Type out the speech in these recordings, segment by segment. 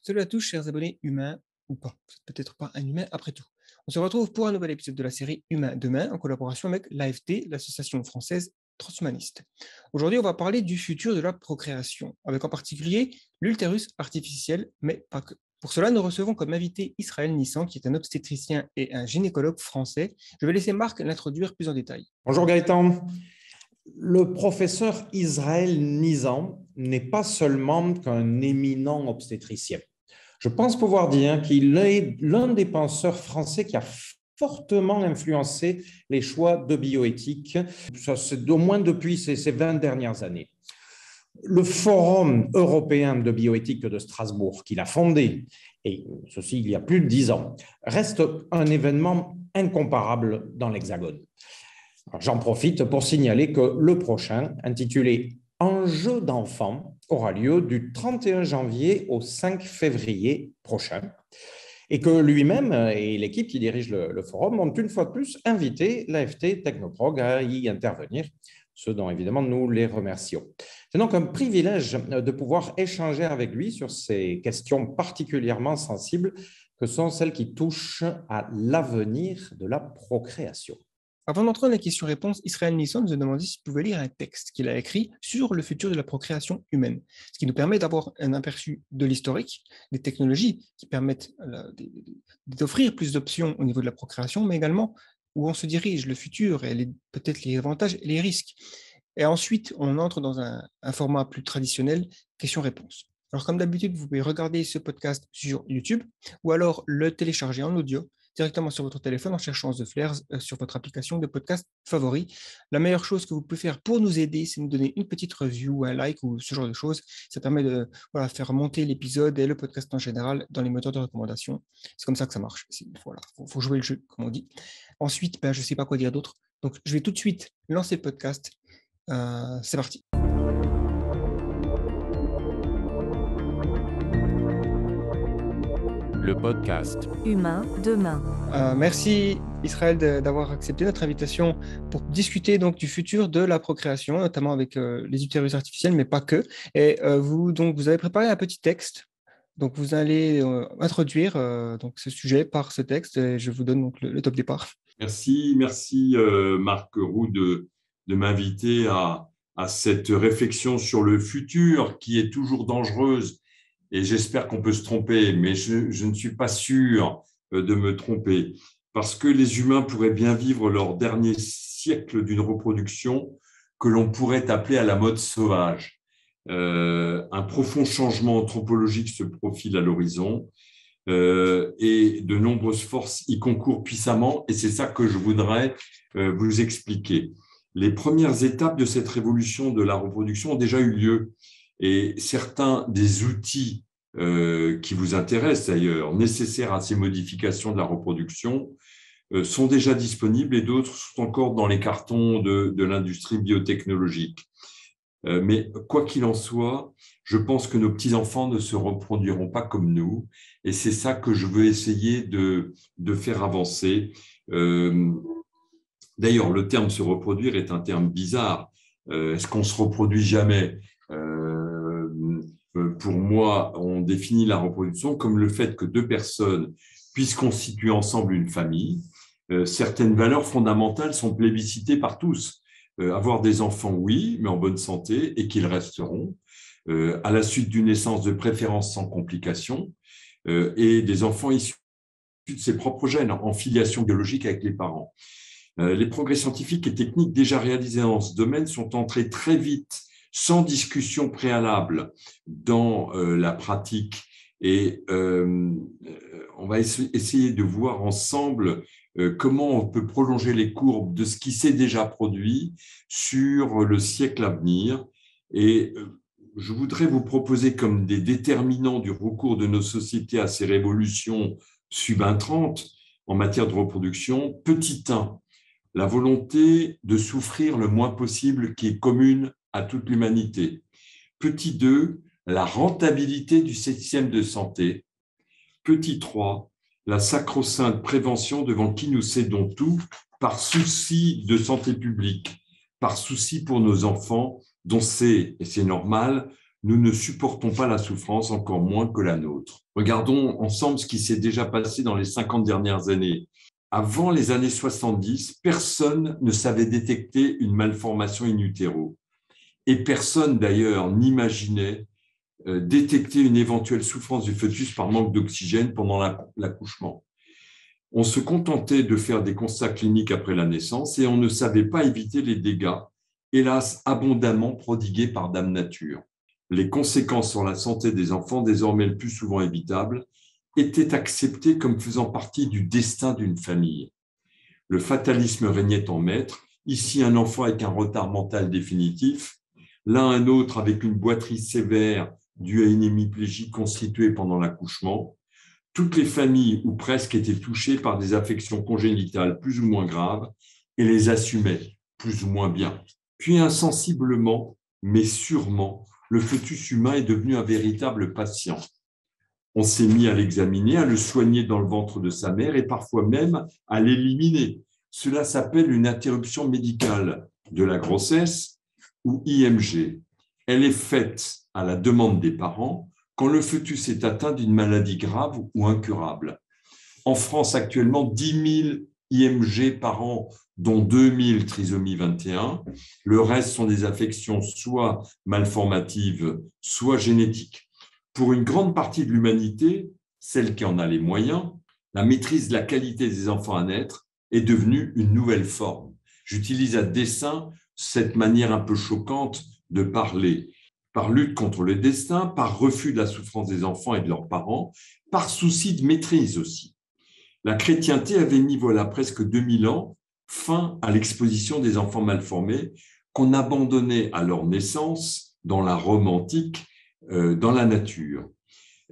Salut à tous, chers abonnés humains ou pas. Vous êtes peut-être pas un humain après tout. On se retrouve pour un nouvel épisode de la série Humain demain en collaboration avec l'AFT, l'Association française transhumaniste. Aujourd'hui, on va parler du futur de la procréation, avec en particulier l'utérus artificiel, mais pas que. Pour cela, nous recevons comme invité Israël Nissan, qui est un obstétricien et un gynécologue français. Je vais laisser Marc l'introduire plus en détail. Bonjour Gaëtan. Le professeur Israël Nizam n'est pas seulement qu'un éminent obstétricien. Je pense pouvoir dire qu'il est l'un des penseurs français qui a fortement influencé les choix de bioéthique, ça c'est au moins depuis ces 20 dernières années. Le Forum européen de bioéthique de Strasbourg, qu'il a fondé, et ceci il y a plus de 10 ans, reste un événement incomparable dans l'Hexagone. J'en profite pour signaler que le prochain, intitulé « Enjeux d'enfants », aura lieu du 31 janvier au 5 février prochain et que lui-même et l'équipe qui dirige le forum ont une fois de plus invité l'AFT Technoprog à y intervenir, ce dont évidemment nous les remercions. C'est donc un privilège de pouvoir échanger avec lui sur ces questions particulièrement sensibles que sont celles qui touchent à l'avenir de la procréation. Avant d'entrer dans les questions-réponses, Israël Nissan nous a demandé s'il pouvait lire un texte qu'il a écrit sur le futur de la procréation humaine, ce qui nous permet d'avoir un aperçu de l'historique, des technologies qui permettent d'offrir plus d'options au niveau de la procréation, mais également où on se dirige, le futur, et peut-être les avantages et les risques. Et ensuite, on entre dans un format plus traditionnel, questions-réponses. Alors, comme d'habitude, vous pouvez regarder ce podcast sur YouTube ou alors le télécharger en audio directement sur votre téléphone en cherchant The Flares sur votre application de podcast favori. La meilleure chose que vous pouvez faire pour nous aider, c'est nous donner une petite review, un like ou ce genre de choses. Ça permet de faire monter l'épisode et le podcast en général dans les moteurs de recommandation. C'est comme ça que ça marche. Voilà, faut jouer le jeu, comme on dit. Ensuite, je ne sais pas quoi dire d'autre. Donc, je vais tout de suite lancer le podcast. C'est parti. Le podcast Humain demain. Merci Israël d'avoir accepté notre invitation pour discuter donc du futur de la procréation, notamment avec les utérus artificiels, mais pas que. Et vous avez préparé un petit texte. Donc vous allez introduire donc ce sujet par ce texte. Et je vous donne donc le top départ. Merci Marc Roux de m'inviter à cette réflexion sur le futur qui est toujours dangereuse. Et j'espère qu'on peut se tromper, mais je ne suis pas sûr de me tromper, parce que les humains pourraient bien vivre leur dernier siècle d'une reproduction que l'on pourrait appeler à la mode sauvage. Un profond changement anthropologique se profile à l'horizon et de nombreuses forces y concourent puissamment, et c'est ça que je voudrais vous expliquer. Les premières étapes de cette révolution de la reproduction ont déjà eu lieu. Et certains des outils qui vous intéressent d'ailleurs, nécessaires à ces modifications de la reproduction, sont déjà disponibles et d'autres sont encore dans les cartons de l'industrie biotechnologique. Mais quoi qu'il en soit, je pense que nos petits-enfants ne se reproduiront pas comme nous et c'est ça que je veux essayer de faire avancer. D'ailleurs, le terme « se reproduire » est un terme bizarre. Est-ce qu'on se reproduit jamais ? Pour moi, on définit la reproduction comme le fait que deux personnes puissent constituer ensemble une famille. Certaines valeurs fondamentales sont plébiscitées par tous. Avoir des enfants, oui, mais en bonne santé et qu'ils resteront. À la suite d'une naissance de préférence sans complications et des enfants issus de ses propres gènes en filiation biologique avec les parents. Les progrès scientifiques et techniques déjà réalisés dans ce domaine sont entrés très vite sans discussion préalable dans la pratique. Et on va essayer de voir ensemble comment on peut prolonger les courbes de ce qui s'est déjà produit sur le siècle à venir. Et je voudrais vous proposer comme des déterminants du recours de nos sociétés à ces révolutions subintrantes en matière de reproduction. Petit 1, la volonté de souffrir le moins possible qui est commune à toute l'humanité. Petit 2, la rentabilité du système de santé. Petit 3, la sacro-sainte prévention devant qui nous cédons tout par souci de santé publique, par souci pour nos enfants, dont c'est, et c'est normal, Nous ne supportons pas la souffrance, encore moins que la nôtre. Regardons ensemble ce qui s'est déjà passé dans les 50 dernières années. Avant les années 70, personne ne savait détecter une malformation in utero. Et personne d'ailleurs n'imaginait détecter une éventuelle souffrance du fœtus par manque d'oxygène pendant l'accouchement. On se contentait de faire des constats cliniques après la naissance et on ne savait pas éviter les dégâts, hélas abondamment prodigués par Dame Nature. Les conséquences sur la santé des enfants, désormais le plus souvent évitables, étaient acceptées comme faisant partie du destin d'une famille. Le fatalisme régnait en maître, ici un enfant avec un retard mental définitif, là un autre avec une boiterie sévère due à une hémiplégie constituée pendant l'accouchement. Toutes les familles ou presque étaient touchées par des affections congénitales plus ou moins graves et les assumaient plus ou moins bien. Puis insensiblement, mais sûrement, le fœtus humain est devenu un véritable patient. On s'est mis à l'examiner, à le soigner dans le ventre de sa mère et parfois même à l'éliminer. Cela s'appelle une interruption médicale de la grossesse ou IMG. Elle est faite à la demande des parents quand le fœtus est atteint d'une maladie grave ou incurable. En France, actuellement, 10 000 IMG par an, dont 2 000 trisomie 21. Le reste sont des affections soit malformatives, soit génétiques. Pour une grande partie de l'humanité, celle qui en a les moyens, la maîtrise de la qualité des enfants à naître est devenue une nouvelle forme. J'utilise à dessein cette manière un peu choquante de parler, par lutte contre le destin, par refus de la souffrance des enfants et de leurs parents, par souci de maîtrise aussi. La chrétienté avait mis, voilà presque 2000 ans, fin à l'exposition des enfants malformés qu'on abandonnait à leur naissance dans la Rome antique, dans la nature.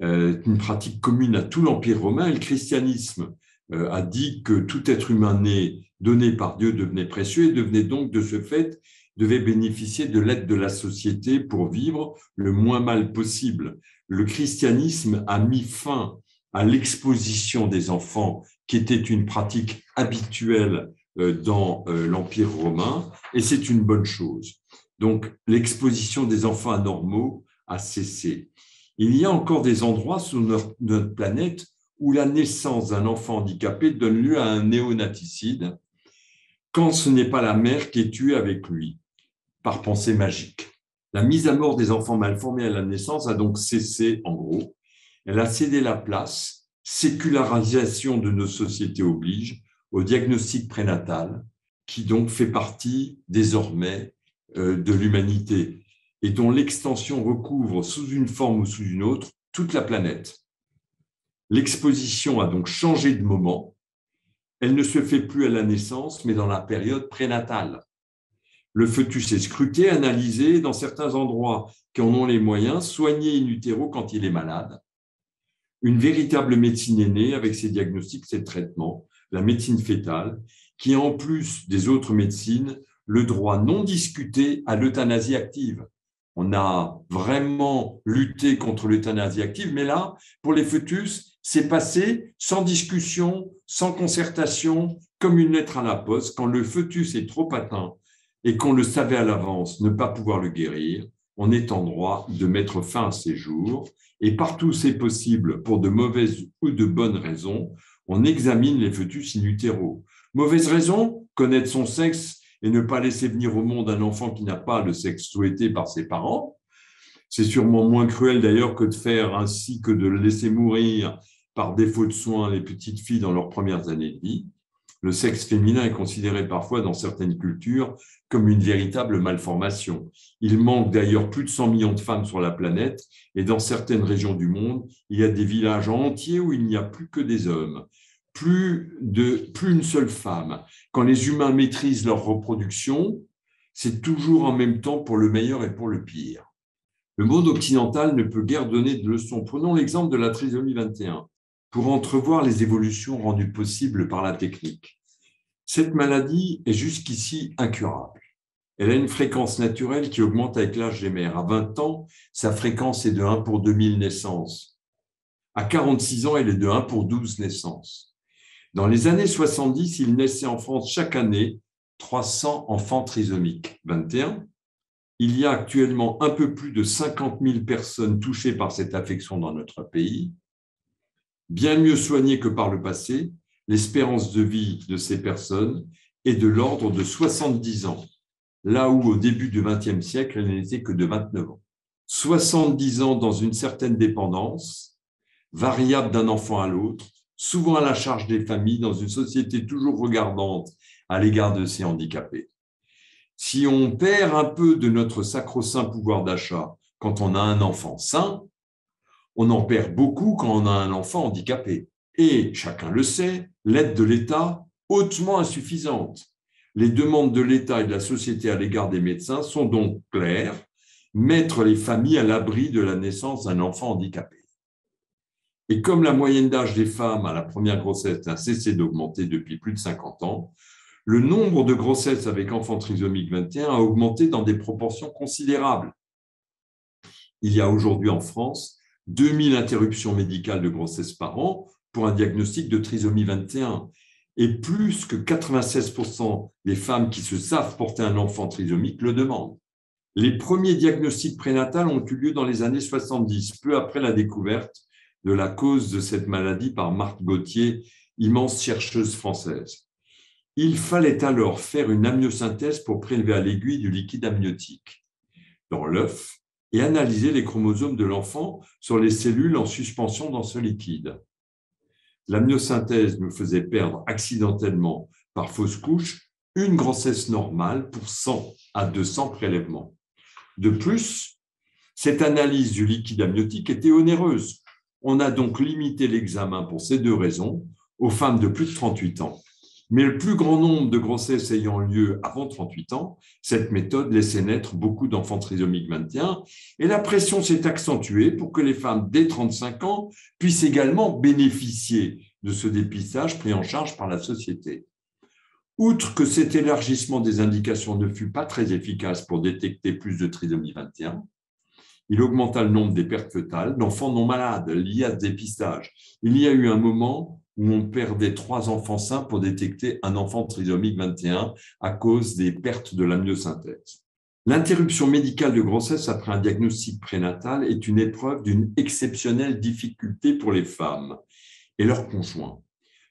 Une pratique commune à tout l'Empire romain, et le christianisme a dit que tout être humain né, donné par Dieu, devenait précieux et devenait donc de ce fait devait bénéficier de l'aide de la société pour vivre le moins mal possible. Le christianisme a mis fin à l'exposition des enfants, qui était une pratique habituelle dans l'Empire romain, et c'est une bonne chose. Donc, l'exposition des enfants anormaux a cessé. Il y a encore des endroits sur notre planète où la naissance d'un enfant handicapé donne lieu à un néonaticide, quand ce n'est pas la mère qui est tuée avec lui, par pensée magique. La mise à mort des enfants malformés à la naissance a donc cessé, en gros. Elle a cédé la place, sécularisation de nos sociétés oblige, au diagnostic prénatal, qui donc fait partie désormais de l'humanité et dont l'extension recouvre sous une forme ou sous une autre toute la planète. L'exposition a donc changé de moment. Elle ne se fait plus à la naissance, mais dans la période prénatale. Le fœtus est scruté, analysé, dans certains endroits qui en ont les moyens, soigné in utero quand il est malade. Une véritable médecine est née avec ses diagnostics, ses traitements, la médecine fœtale, qui a en plus des autres médecines le droit non discuté à l'euthanasie active. On a vraiment lutté contre l'euthanasie active, mais là, pour les fœtus, c'est passé sans discussion, sans concertation, comme une lettre à la poste. Quand le fœtus est trop atteint et qu'on le savait à l'avance ne pas pouvoir le guérir, on est en droit de mettre fin à ses jours. Et partout où c'est possible, pour de mauvaises ou de bonnes raisons, on examine les fœtus in utero. Mauvaise raison, connaître son sexe et ne pas laisser venir au monde un enfant qui n'a pas le sexe souhaité par ses parents. C'est sûrement moins cruel d'ailleurs que de faire ainsi que de laisser mourir par défaut de soins les petites filles dans leurs premières années de vie. Le sexe féminin est considéré parfois dans certaines cultures comme une véritable malformation. Il manque d'ailleurs plus de 100 millions de femmes sur la planète et dans certaines régions du monde, il y a des villages entiers où il n'y a plus que des hommes, plus une seule femme. Quand les humains maîtrisent leur reproduction, c'est toujours en même temps pour le meilleur et pour le pire. Le monde occidental ne peut guère donner de leçons. Prenons l'exemple de la trisomie 21 pour entrevoir les évolutions rendues possibles par la technique. Cette maladie est jusqu'ici incurable. Elle a une fréquence naturelle qui augmente avec l'âge des mères. À 20 ans, sa fréquence est de 1 pour 2000 naissances. À 46 ans, elle est de 1 pour 12 naissances. Dans les années 70, il naissait en France chaque année 300 enfants trisomiques 21 il y a actuellement un peu plus de 50 000 personnes touchées par cette affection dans notre pays. Bien mieux soignées que par le passé, l'espérance de vie de ces personnes est de l'ordre de 70 ans, là où au début du XXe siècle, elle n'était que de 29 ans. 70 ans dans une certaine dépendance, variable d'un enfant à l'autre, souvent à la charge des familles, dans une société toujours regardante à l'égard de ces handicapés. Si on perd un peu de notre sacro-saint pouvoir d'achat quand on a un enfant sain, on en perd beaucoup quand on a un enfant handicapé. Et, chacun le sait, l'aide de l'État, hautement insuffisante. Les demandes de l'État et de la société à l'égard des médecins sont donc claires, mettre les familles à l'abri de la naissance d'un enfant handicapé. Et comme la moyenne d'âge des femmes à la première grossesse n'a cessé d'augmenter depuis plus de 50 ans, le nombre de grossesses avec enfant trisomique 21 a augmenté dans des proportions considérables. Il y a aujourd'hui en France 2000 interruptions médicales de grossesse par an pour un diagnostic de trisomie 21 et plus que 96% des femmes qui se savent porter un enfant trisomique le demandent. Les premiers diagnostics prénatals ont eu lieu dans les années 70, peu après la découverte de la cause de cette maladie par Marthe Gauthier, immense chercheuse française. Il fallait alors faire une amniosynthèse pour prélever à l'aiguille du liquide amniotique dans l'œuf et analyser les chromosomes de l'enfant sur les cellules en suspension dans ce liquide. L'amniosynthèse nous faisait perdre accidentellement, par fausse couche, une grossesse normale pour 100 à 200 prélèvements. De plus, cette analyse du liquide amniotique était onéreuse. On a donc limité l'examen pour ces deux raisons aux femmes de plus de 38 ans. Mais le plus grand nombre de grossesses ayant lieu avant 38 ans, cette méthode laissait naître beaucoup d'enfants trisomiques 21 et la pression s'est accentuée pour que les femmes dès 35 ans puissent également bénéficier de ce dépistage pris en charge par la société. Outre que cet élargissement des indications ne fut pas très efficace pour détecter plus de trisomie 21, il augmenta le nombre des pertes fœtales d'enfants non malades liés à ce dépistage. Il y a eu un moment où on perdait 3 enfants sains pour détecter un enfant trisomique 21 à cause des pertes de l'amniosynthèse. L'interruption médicale de grossesse après un diagnostic prénatal est une épreuve d'une exceptionnelle difficulté pour les femmes et leurs conjoints.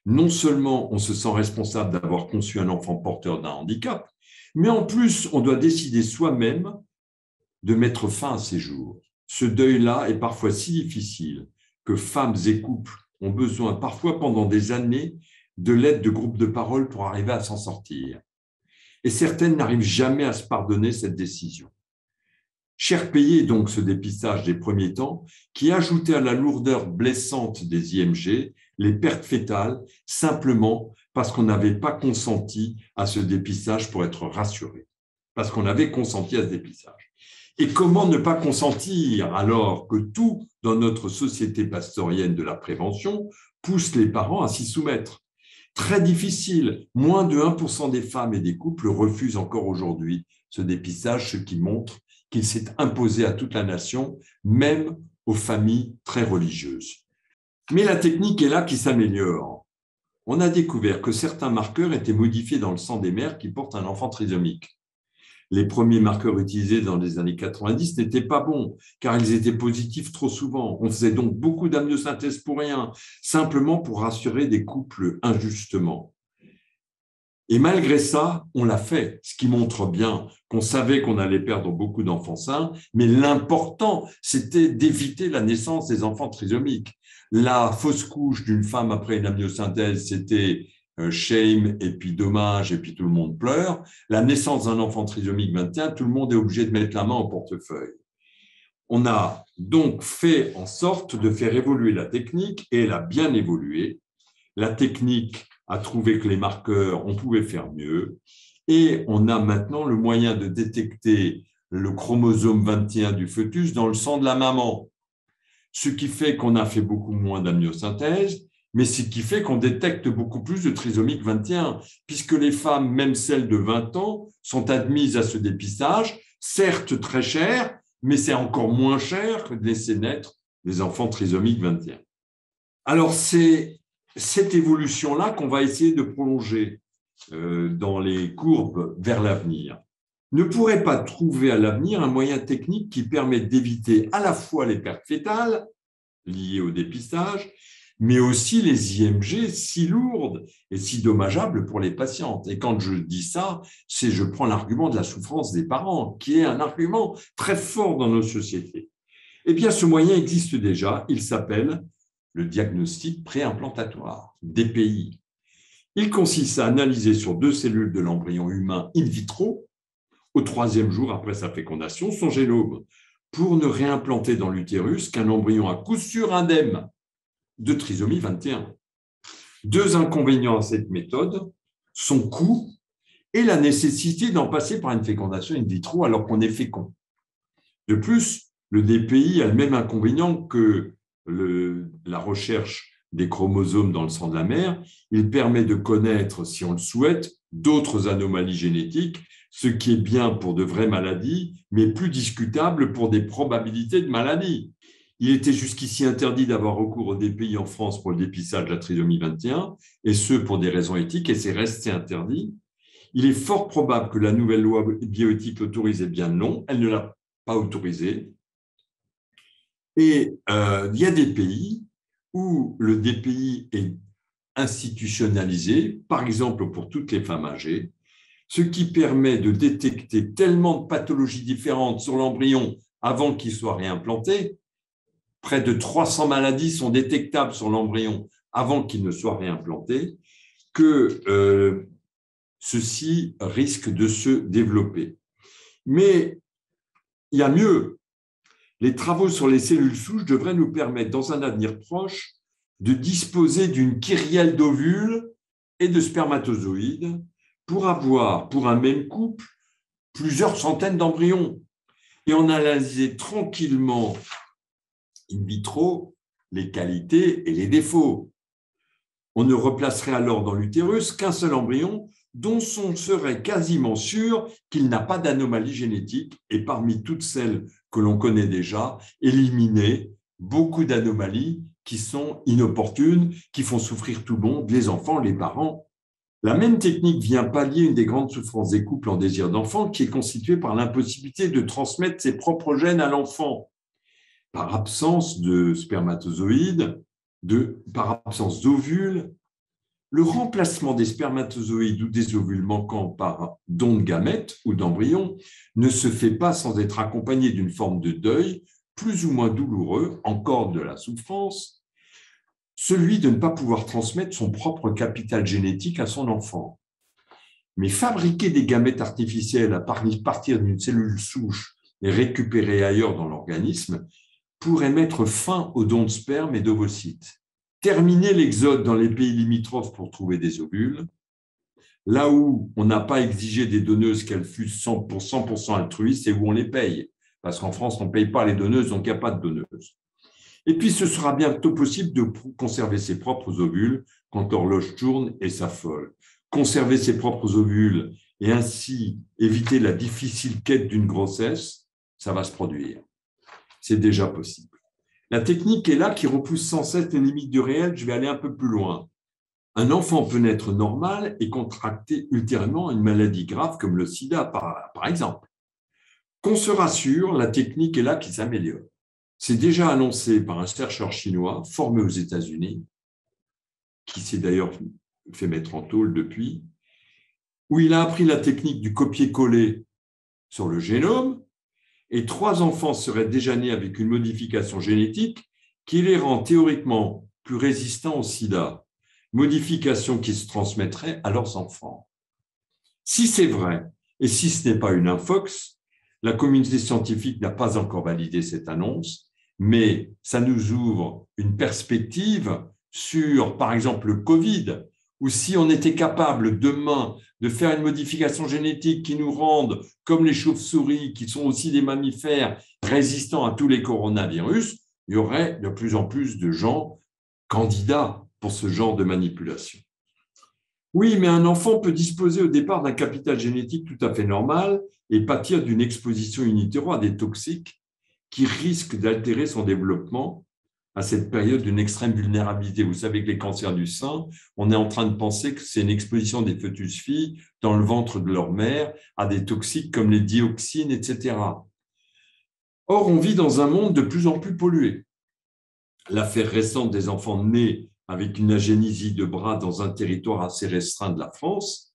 Non seulement on se sent responsable d'avoir conçu un enfant porteur d'un handicap, mais en plus on doit décider soi-même de mettre fin à ces jours. Ce deuil-là est parfois si difficile que femmes et couples ont besoin, parfois pendant des années, de l'aide de groupes de parole pour arriver à s'en sortir. Et certaines n'arrivent jamais à se pardonner cette décision. Cher payé donc ce dépistage des premiers temps qui ajoutait à la lourdeur blessante des IMG les pertes fœtales simplement parce qu'on n'avait pas consenti à ce dépistage pour être rassuré. Parce qu'on avait consenti à ce dépistage. Et comment ne pas consentir alors que tout dans notre société pastorienne de la prévention pousse les parents à s'y soumettre? Très difficile, moins de 1% des femmes et des couples refusent encore aujourd'hui ce dépistage, ce qui montre qu'il s'est imposé à toute la nation, même aux familles très religieuses. Mais la technique est là qui s'améliore. On a découvert que certains marqueurs étaient modifiés dans le sang des mères qui portent un enfant trisomique. Les premiers marqueurs utilisés dans les années 90 n'étaient pas bons, car ils étaient positifs trop souvent. On faisait donc beaucoup d'amniosynthèse pour rien, simplement pour rassurer des couples injustement. Et malgré ça, on l'a fait, ce qui montre bien qu'on savait qu'on allait perdre beaucoup d'enfants sains, mais l'important, c'était d'éviter la naissance des enfants trisomiques. La fausse couche d'une femme après une amniosynthèse, c'était shame, et puis dommage, et puis tout le monde pleure. La naissance d'un enfant trisomique 21, tout le monde est obligé de mettre la main au portefeuille. On a donc fait en sorte de faire évoluer la technique, et elle a bien évolué. La technique a trouvé que les marqueurs, on pouvait faire mieux, et on a maintenant le moyen de détecter le chromosome 21 du fœtus dans le sang de la maman, ce qui fait qu'on a fait beaucoup moins d'amniosynthèse, mais ce qui fait qu'on détecte beaucoup plus de trisomique 21, puisque les femmes, même celles de 20 ans, sont admises à ce dépistage, certes très cher, mais c'est encore moins cher que de laisser naître des enfants trisomiques 21. Alors, c'est cette évolution-là qu'on va essayer de prolonger dans les courbes vers l'avenir. ne pourrait pas trouver à l'avenir un moyen technique qui permette d'éviter à la fois les pertes fétales liées au dépistage, mais aussi les IMG si lourdes et si dommageables pour les patientes. Et quand je dis ça, je prends l'argument de la souffrance des parents, qui est un argument très fort dans nos sociétés. Eh bien, ce moyen existe déjà, il s'appelle le diagnostic préimplantatoire, DPI. Il consiste à analyser sur 2 cellules de l'embryon humain in vitro, au 3e jour après sa fécondation, son génome, pour ne réimplanter dans l'utérus qu'un embryon à coup sûr indemne de trisomie 21. 2 inconvénients à cette méthode, son coût et la nécessité d'en passer par une fécondation in vitro alors qu'on est fécond. De plus, le DPI a le même inconvénient que la recherche des chromosomes dans le sang de la mère. Il permet de connaître, si on le souhaite, d'autres anomalies génétiques, ce qui est bien pour de vraies maladies, mais plus discutable pour des probabilités de maladie. Il était jusqu'ici interdit d'avoir recours au DPI en France pour le dépistage de la trisomie 21, et ce pour des raisons éthiques, et c'est resté interdit. Il est fort probable que la nouvelle loi bioéthique l'autorise, eh bien non, elle ne l'a pas autorisé. Et il y a des pays où le DPI est institutionnalisé, par exemple pour toutes les femmes âgées, ce qui permet de détecter tellement de pathologies différentes sur l'embryon avant qu'il soit réimplanté. Près de 300 maladies sont détectables sur l'embryon avant qu'il ne soit réimplanté, que ceci risque de se développer. Mais il y a mieux. Les travaux sur les cellules souches devraient nous permettre, dans un avenir proche, de disposer d'une kyrielle d'ovules et de spermatozoïdes pour avoir, pour un même couple, plusieurs centaines d'embryons et en analyser tranquillement in vitro les qualités et les défauts. On ne replacerait alors dans l'utérus qu'un seul embryon dont on serait quasiment sûr qu'il n'a pas d'anomalie génétique et parmi toutes celles que l'on connaît déjà, éliminer beaucoup d'anomalies qui sont inopportunes, qui font souffrir tout le monde, les enfants, les parents. La même technique vient pallier une des grandes souffrances des couples en désir d'enfant qui est constituée par l'impossibilité de transmettre ses propres gènes à l'enfant par absence de spermatozoïdes, par absence d'ovules. Le remplacement des spermatozoïdes ou des ovules manquants par don de gamètes ou d'embryons ne se fait pas sans être accompagné d'une forme de deuil plus ou moins douloureux, encore de la souffrance, celui de ne pas pouvoir transmettre son propre capital génétique à son enfant. Mais fabriquer des gamètes artificielles à partir d'une cellule souche et récupérée ailleurs dans l'organisme pourrait mettre fin aux dons de sperme et d'ovocytes. Terminer l'exode dans les pays limitrophes pour trouver des ovules, là où on n'a pas exigé des donneuses qu'elles fussent 100% altruistes et où on les paye. Parce qu'en France, on ne paye pas les donneuses, donc il n'y a pas de donneuses. Et puis, ce sera bientôt possible de conserver ses propres ovules quand l'horloge tourne et s'affole. Conserver ses propres ovules et ainsi éviter la difficile quête d'une grossesse, ça va se produire. C'est déjà possible. La technique est là qui repousse sans cesse les limites du réel. Je vais aller un peu plus loin. Un enfant peut naître normal et contracter ultérieurement une maladie grave comme le sida, par exemple. Qu'on se rassure, la technique est là qui s'améliore. C'est déjà annoncé par un chercheur chinois formé aux États-Unis, qui s'est d'ailleurs fait mettre en tôle depuis, où il a appris la technique du copier-coller sur le génome, et 3 enfants seraient déjà nés avec une modification génétique qui les rend théoriquement plus résistants au sida, modification qui se transmettrait à leurs enfants. Si c'est vrai, et si ce n'est pas une infox, la communauté scientifique n'a pas encore validé cette annonce, mais ça nous ouvre une perspective sur, par exemple, le Covid, où si on était capable demain de faire une modification génétique qui nous rende, comme les chauves-souris, qui sont aussi des mammifères, résistants à tous les coronavirus, il y aurait de plus en plus de gens candidats pour ce genre de manipulation. Oui, mais un enfant peut disposer au départ d'un capital génétique tout à fait normal et pâtir d'une exposition in utero à des toxiques qui risquent d'altérer son développement à cette période d'une extrême vulnérabilité. Vous savez que les cancers du sein, on est en train de penser que c'est une exposition des fœtus filles dans le ventre de leur mère à des toxiques comme les dioxines, etc. Or, on vit dans un monde de plus en plus pollué. L'affaire récente des enfants nés avec une agénésie de bras dans un territoire assez restreint de la France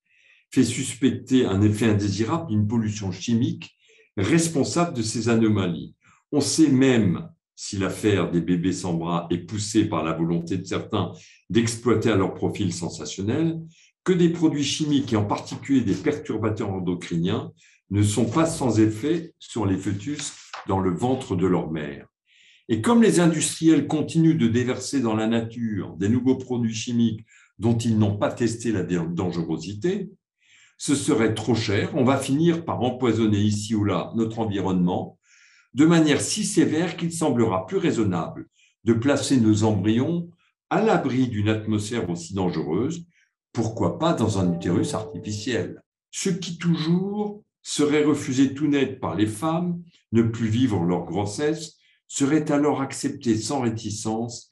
fait suspecter un effet indésirable d'une pollution chimique responsable de ces anomalies. On sait même, si l'affaire des bébés sans bras est poussée par la volonté de certains d'exploiter à leur profil sensationnel, que des produits chimiques, et en particulier des perturbateurs endocriniens, ne sont pas sans effet sur les fœtus dans le ventre de leur mère. Et comme les industriels continuent de déverser dans la nature des nouveaux produits chimiques dont ils n'ont pas testé la dangerosité, ce serait trop cher, on va finir par empoisonner ici ou là notre environnement de manière si sévère qu'il semblera plus raisonnable de placer nos embryons à l'abri d'une atmosphère aussi dangereuse, pourquoi pas dans un utérus artificiel. Ce qui toujours serait refusé tout net par les femmes, ne plus vivre leur grossesse, serait alors accepté sans réticence,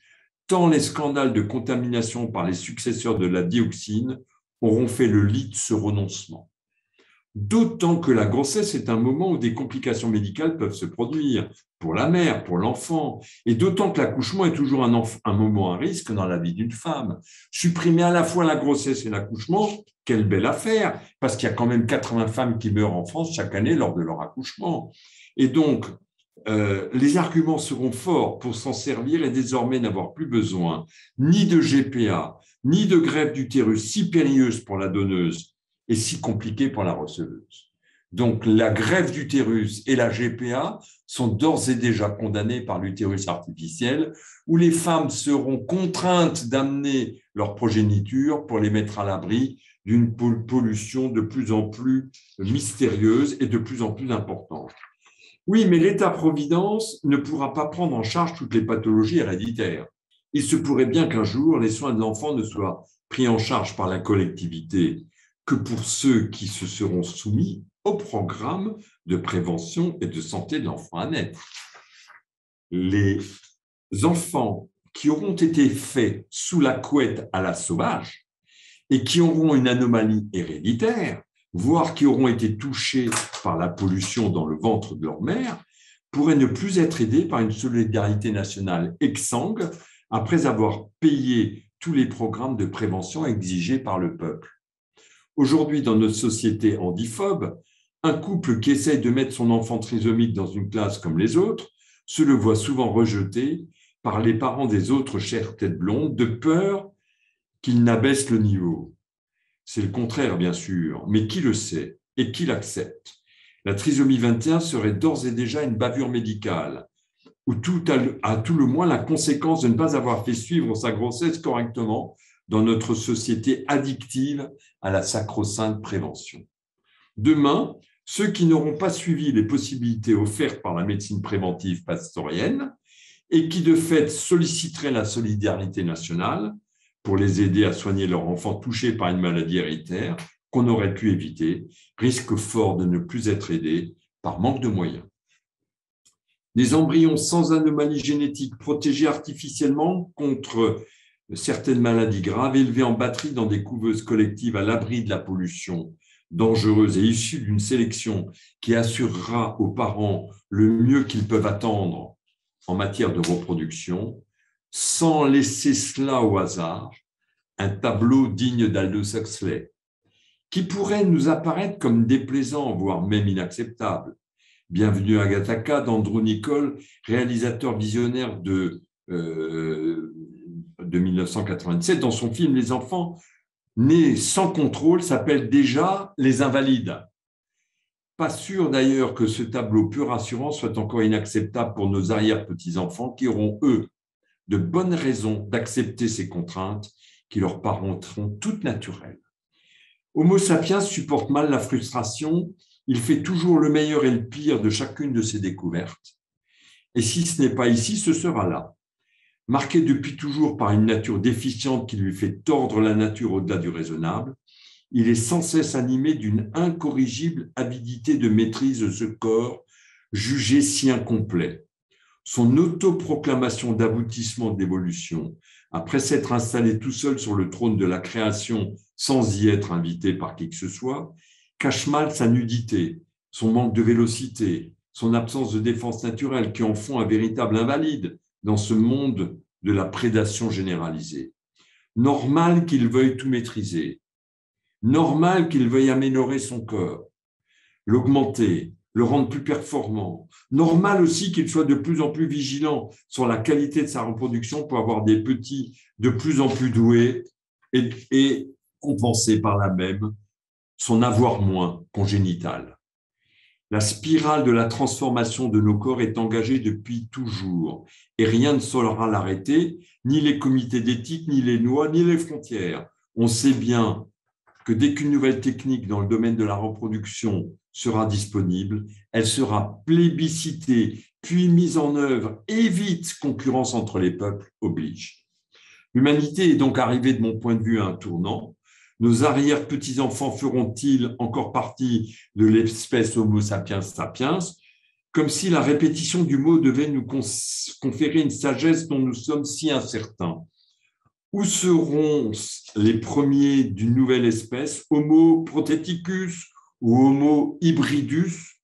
tant les scandales de contamination par les successeurs de la dioxine auront fait le lit de ce renoncement. D'autant que la grossesse est un moment où des complications médicales peuvent se produire pour la mère, pour l'enfant, et d'autant que l'accouchement est toujours un moment à risque dans la vie d'une femme. Supprimer à la fois la grossesse et l'accouchement, quelle belle affaire, parce qu'il y a quand même 80 femmes qui meurent en France chaque année lors de leur accouchement. Et donc, les arguments seront forts pour s'en servir et désormais n'avoir plus besoin ni de GPA, ni de greffe d'utérus si périlleuse pour la donneuse et si compliquée pour la receveuse. Donc, la greffe d'utérus et la GPA sont d'ores et déjà condamnées par l'utérus artificiel, où les femmes seront contraintes d'amener leur progéniture pour les mettre à l'abri d'une pollution de plus en plus mystérieuse et de plus en plus importante. Oui, mais l'État-providence ne pourra pas prendre en charge toutes les pathologies héréditaires. Il se pourrait bien qu'un jour, les soins de l'enfant ne soient pris en charge par la collectivité que pour ceux qui se seront soumis au programme de prévention et de santé de l'enfant à naître. Les enfants qui auront été faits sous la couette à la sauvage et qui auront une anomalie héréditaire, voire qui auront été touchés par la pollution dans le ventre de leur mère, pourraient ne plus être aidés par une solidarité nationale exsangue après avoir payé tous les programmes de prévention exigés par le peuple. Aujourd'hui, dans notre société handiphobe, un couple qui essaye de mettre son enfant trisomique dans une classe comme les autres se le voit souvent rejeté par les parents des autres chères têtes blondes de peur qu'il n'abaisse le niveau. C'est le contraire, bien sûr, mais qui le sait et qui l'accepte? La trisomie 21 serait d'ores et déjà une bavure médicale, ou à tout le moins la conséquence de ne pas avoir fait suivre sa grossesse correctement dans notre société addictive à la sacro-sainte prévention. Demain, ceux qui n'auront pas suivi les possibilités offertes par la médecine préventive pastorienne et qui de fait solliciteraient la solidarité nationale pour les aider à soigner leur enfant touché par une maladie héréditaire qu'on aurait pu éviter, risquent fort de ne plus être aidés par manque de moyens. Des embryons sans anomalie génétique protégés artificiellement contre certaines maladies graves, élevées en batterie dans des couveuses collectives à l'abri de la pollution dangereuse et issues d'une sélection qui assurera aux parents le mieux qu'ils peuvent attendre en matière de reproduction, sans laisser cela au hasard, un tableau digne d'Aldous Huxley, qui pourrait nous apparaître comme déplaisant, voire même inacceptable. Bienvenue à Gattaca d'Andrew Niccol, réalisateur visionnaire de 1997, dans son film « Les enfants nés sans contrôle » s'appelle déjà « Les invalides ». Pas sûr d'ailleurs que ce tableau peu rassurant soit encore inacceptable pour nos arrière-petits-enfants qui auront, eux, de bonnes raisons d'accepter ces contraintes qui leur paraîtront toutes naturelles. Homo sapiens supporte mal la frustration, il fait toujours le meilleur et le pire de chacune de ses découvertes. Et si ce n'est pas ici, ce sera là. Marqué depuis toujours par une nature déficiente qui lui fait tordre la nature au-delà du raisonnable, il est sans cesse animé d'une incorrigible avidité de maîtrise de ce corps jugé si incomplet. son autoproclamation d'aboutissement d'évolution, après s'être installé tout seul sur le trône de la création sans y être invité par qui que ce soit, cache mal sa nudité, son manque de vélocité, son absence de défense naturelle qui en font un véritable invalide dans ce monde de la prédation généralisée. Normal qu'il veuille tout maîtriser, normal qu'il veuille améliorer son corps, l'augmenter, le rendre plus performant. Normal aussi qu'il soit de plus en plus vigilant sur la qualité de sa reproduction pour avoir des petits de plus en plus doués et compenser par là même son avoir moins congénital. La spirale de la transformation de nos corps est engagée depuis toujours et rien ne saura l'arrêter, ni les comités d'éthique, ni les lois, ni les frontières. On sait bien que dès qu'une nouvelle technique dans le domaine de la reproduction sera disponible, elle sera plébiscitée, puis mise en œuvre, et vite, concurrence entre les peuples oblige. L'humanité est donc arrivée, de mon point de vue, à un tournant. Nos arrière-petits-enfants feront-ils encore partie de l'espèce Homo sapiens sapiens, comme si la répétition du mot devait nous conférer une sagesse dont nous sommes si incertains. Où seront les premiers d'une nouvelle espèce, Homo prothéticus ou Homo hybridus?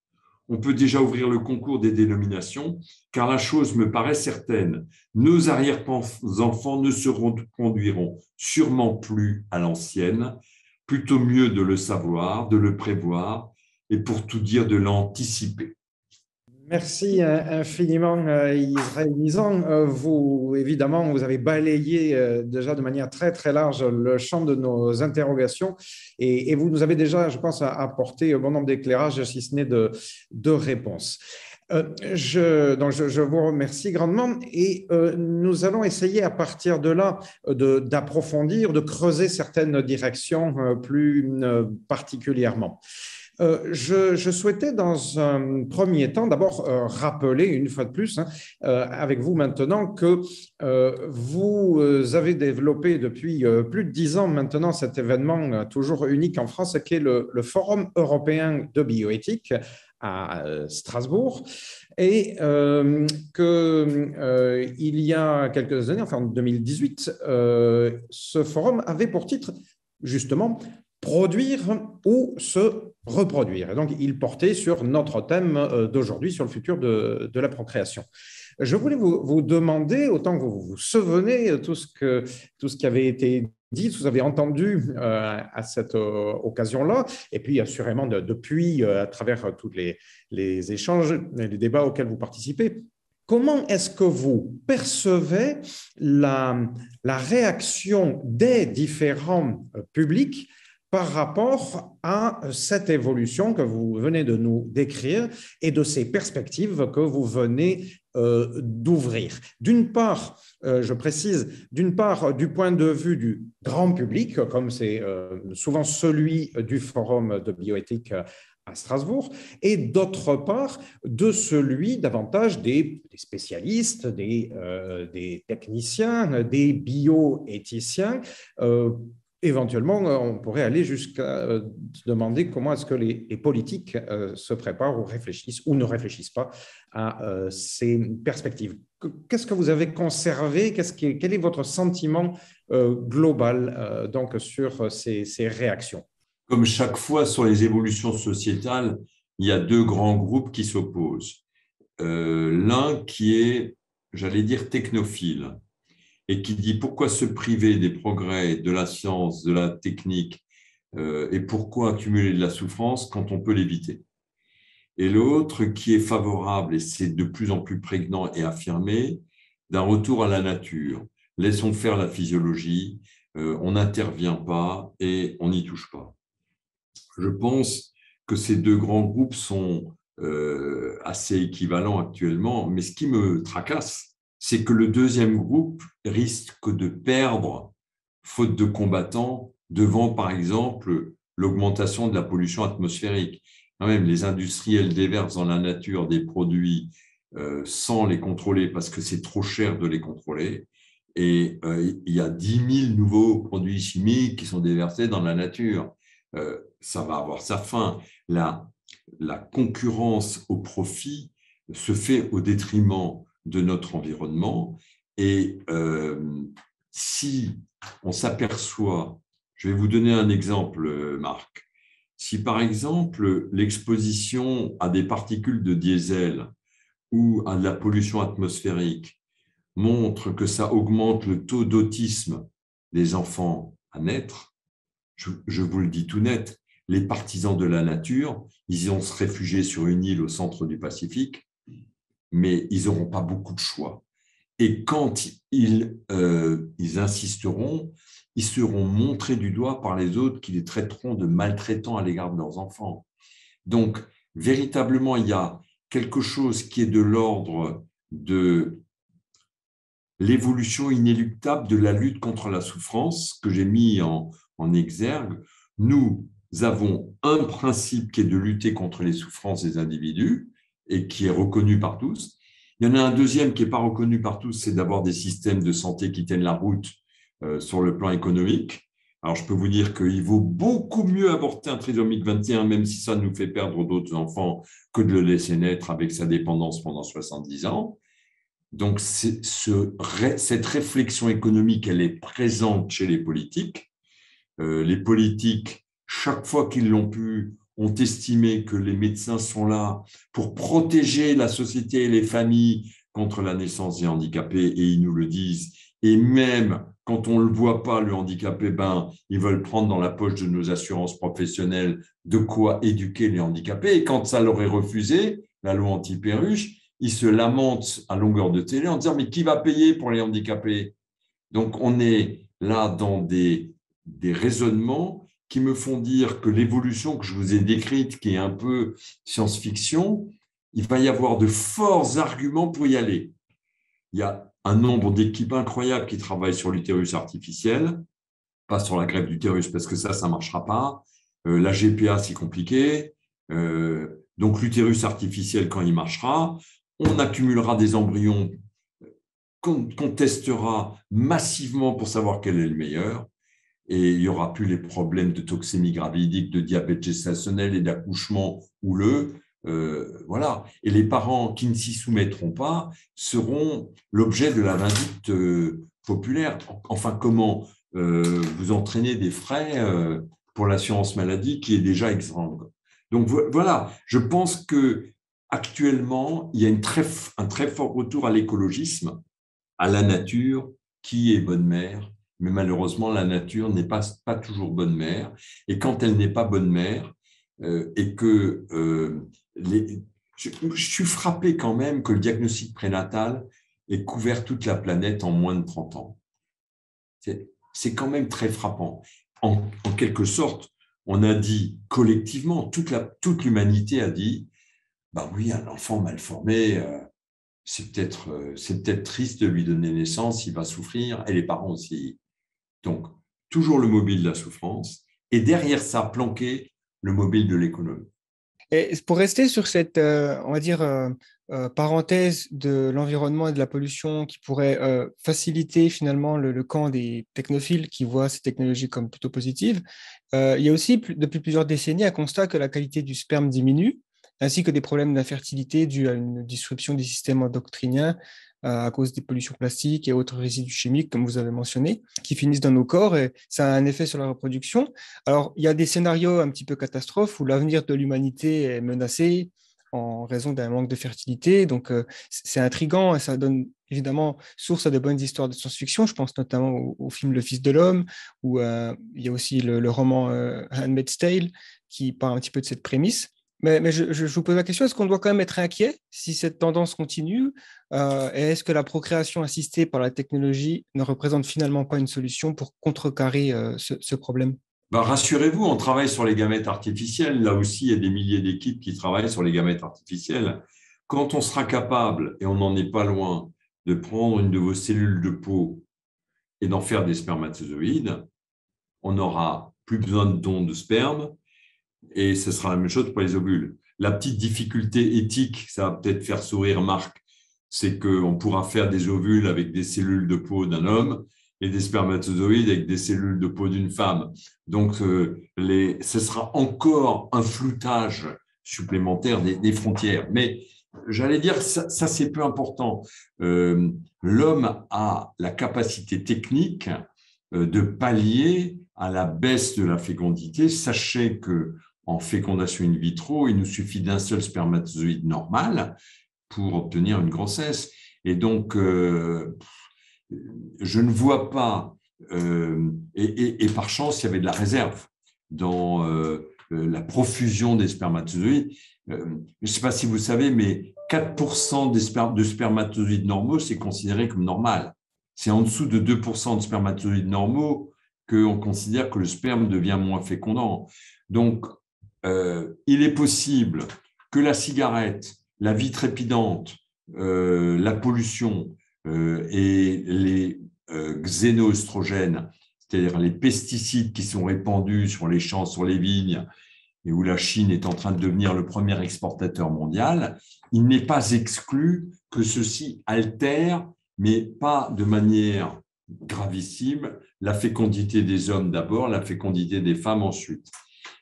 On peut déjà ouvrir le concours des dénominations, car la chose me paraît certaine. Nos arrière-enfants ne se reconduiront sûrement plus à l'ancienne, plutôt mieux de le savoir, de le prévoir et pour tout dire de l'anticiper. Merci infiniment, Israël Nizan. Vous, évidemment, vous avez balayé déjà de manière très, très large le champ de nos interrogations et vous nous avez déjà, je pense, apporté un bon nombre d'éclairages, si ce n'est de réponses. Je vous remercie grandement et nous allons essayer à partir de là d'approfondir, de creuser certaines directions plus particulièrement. Je souhaitais dans un premier temps d'abord rappeler une fois de plus avec vous maintenant que vous avez développé depuis plus de 10 ans maintenant cet événement toujours unique en France qui est le Forum européen de bioéthique à Strasbourg et qu'il y a quelques années, enfin en 2018, ce forum avait pour titre justement produire ou se reproduire. Et donc, il portait sur notre thème d'aujourd'hui, sur le futur de la procréation. Je voulais vous demander, autant que vous vous souvenez, tout ce qui avait été dit, tout ce que vous avez entendu à cette occasion-là, et puis assurément depuis, à travers tous les échanges, les débats auxquels vous participez, comment est-ce que vous percevez la réaction des différents publics par rapport à cette évolution que vous venez de nous décrire et de ces perspectives que vous venez d'ouvrir. D'une part, je précise, d'une part du point de vue du grand public, comme c'est souvent celui du Forum de bioéthique à Strasbourg, et d'autre part de celui davantage des spécialistes, des techniciens, des bioéthiciens. Éventuellement, on pourrait aller jusqu'à se demander comment est-ce que les politiques se préparent ou réfléchissent ou ne réfléchissent pas à ces perspectives. Qu'est-ce que vous avez conservé? Quel est votre sentiment global donc, sur ces réactions? Comme chaque fois sur les évolutions sociétales, il y a deux grands groupes qui s'opposent. L'un qui est, j'allais dire, technophile, et qui dit pourquoi se priver des progrès de la science, de la technique, et pourquoi accumuler de la souffrance quand on peut l'éviter. Et l'autre qui est favorable, et c'est de plus en plus prégnant et affirmé, d'un retour à la nature. Laissons faire la physiologie, on n'intervient pas et on n'y touche pas. Je pense que ces deux grands groupes sont assez équivalents actuellement, mais ce qui me tracasse, c'est que le deuxième groupe risque de perdre, faute de combattants, devant, par exemple, l'augmentation de la pollution atmosphérique. Quand même, les industriels déversent dans la nature des produits sans les contrôler parce que c'est trop cher de les contrôler. Et il y a 10 000 nouveaux produits chimiques qui sont déversés dans la nature. Ça va avoir sa fin. La concurrence au profit se fait au détriment de notre environnement. Et si on s'aperçoit, je vais vous donner un exemple, Marc. Si par exemple l'exposition à des particules de diesel ou à de la pollution atmosphérique montre que ça augmente le taux d'autisme des enfants à naître, je vous le dis tout net, les partisans de la nature, ils vont se réfugier sur une île au centre du Pacifique, mais ils n'auront pas beaucoup de choix. Et quand ils insisteront, ils seront montrés du doigt par les autres qui les traiteront de maltraitants à l'égard de leurs enfants. Donc, véritablement, il y a quelque chose qui est de l'ordre de l'évolution inéluctable de la lutte contre la souffrance que j'ai mis en exergue. Nous avons un principe qui est de lutter contre les souffrances des individus et qui est reconnu par tous. Il y en a un deuxième qui n'est pas reconnu par tous, c'est d'avoir des systèmes de santé qui tiennent la route sur le plan économique. Alors, je peux vous dire qu'il vaut beaucoup mieux avorter un trisomique 21, même si ça nous fait perdre d'autres enfants, que de le laisser naître avec sa dépendance pendant 70 ans. Donc, cette réflexion économique, elle est présente chez les politiques. Les politiques, chaque fois qu'ils l'ont pu, ont estimé que les médecins sont là pour protéger la société et les familles contre la naissance des handicapés, et ils nous le disent. Et même quand on ne le voit pas, le handicapé, ils veulent prendre dans la poche de nos assurances professionnelles de quoi éduquer les handicapés. Et quand ça leur est refusé, la loi anti-perruche, ils se lamentent à longueur de télé en disant « mais qui va payer pour les handicapés ?» Donc, on est là dans des raisonnements qui me font dire que l'évolution que je vous ai décrite, qui est un peu science-fiction, il va y avoir de forts arguments pour y aller. Il y a un nombre d'équipes incroyables qui travaillent sur l'utérus artificiel, pas sur la greffe d'utérus parce que ça ne marchera pas. La GPA, c'est compliqué. Donc, l'utérus artificiel, quand il marchera, on accumulera des embryons qu'on testera massivement pour savoir quel est le meilleur. Et il n'y aura plus les problèmes de toxémie gravidique, de diabète gestationnel et d'accouchement houleux. Voilà. Et les parents qui ne s'y soumettront pas seront l'objet de la vindicte populaire. Enfin, comment vous entraîner des frais pour l'assurance maladie qui est déjà exsangue. Donc voilà, je pense qu'actuellement, il y a un très fort retour à l'écologisme, à la nature, qui est bonne mère. Mais malheureusement, la nature n'est pas toujours bonne mère. Et quand elle n'est pas bonne mère, et que je suis frappé quand même que le diagnostic prénatal ait couvert toute la planète en moins de 30 ans. C'est quand même très frappant. En quelque sorte, on a dit collectivement, toute l'humanité a dit, oui, un enfant mal formé, c'est peut-être triste de lui donner naissance, il va souffrir, et les parents aussi. Donc, toujours le mobile de la souffrance, et derrière ça, planqué le mobile de l'économie. Et pour rester sur cette, on va dire, parenthèse de l'environnement et de la pollution qui pourrait faciliter finalement le camp des technophiles qui voient ces technologies comme plutôt positives, il y a aussi depuis plusieurs décennies un constat que la qualité du sperme diminue, ainsi que des problèmes d'infertilité dus à une disruption des systèmes endocriniens à cause des pollutions plastiques et autres résidus chimiques, comme vous avez mentionné, qui finissent dans nos corps et ça a un effet sur la reproduction. Alors, il y a des scénarios un petit peu catastrophes où l'avenir de l'humanité est menacé en raison d'un manque de fertilité. Donc, c'est intriguant et ça donne évidemment source à de bonnes histoires de science-fiction. Je pense notamment au film Le Fils de l'Homme, où il y a aussi le roman Handmaid's Tale qui parle un petit peu de cette prémisse. Mais je vous pose la question, est-ce qu'on doit quand même être inquiet si cette tendance continue et est-ce que la procréation assistée par la technologie ne représente finalement pas une solution pour contrecarrer ce problème? Rassurez-vous, on travaille sur les gamètes artificielles. Là aussi, il y a des milliers d'équipes qui travaillent sur les gamètes artificielles. Quand on sera capable, et on n'en est pas loin, de prendre une de vos cellules de peau et d'en faire des spermatozoïdes, on n'aura plus besoin de dons de sperme. Et ce sera la même chose pour les ovules. La petite difficulté éthique, ça va peut-être faire sourire Marc, c'est qu'on pourra faire des ovules avec des cellules de peau d'un homme et des spermatozoïdes avec des cellules de peau d'une femme. Donc, ce sera encore un floutage supplémentaire des frontières. Mais j'allais dire, ça c'est peu important. L'homme a la capacité technique de pallier à la baisse de la fécondité. Sachez que en fécondation in vitro, il nous suffit d'un seul spermatozoïde normal pour obtenir une grossesse. Et donc, je ne vois pas, et par chance, il y avait de la réserve dans la profusion des spermatozoïdes. Je ne sais pas si vous savez, mais 4% de spermatozoïdes normaux, c'est considéré comme normal. C'est en dessous de 2% de spermatozoïdes normaux qu'on considère que le sperme devient moins fécondant. Donc, il est possible que la cigarette, la vie trépidante, la pollution et les xénoœstrogènes, c'est-à-dire les pesticides qui sont répandus sur les champs, sur les vignes, et où la Chine est en train de devenir le premier exportateur mondial, il n'est pas exclu que ceci altère, mais pas de manière gravissime, la fécondité des hommes d'abord, la fécondité des femmes ensuite.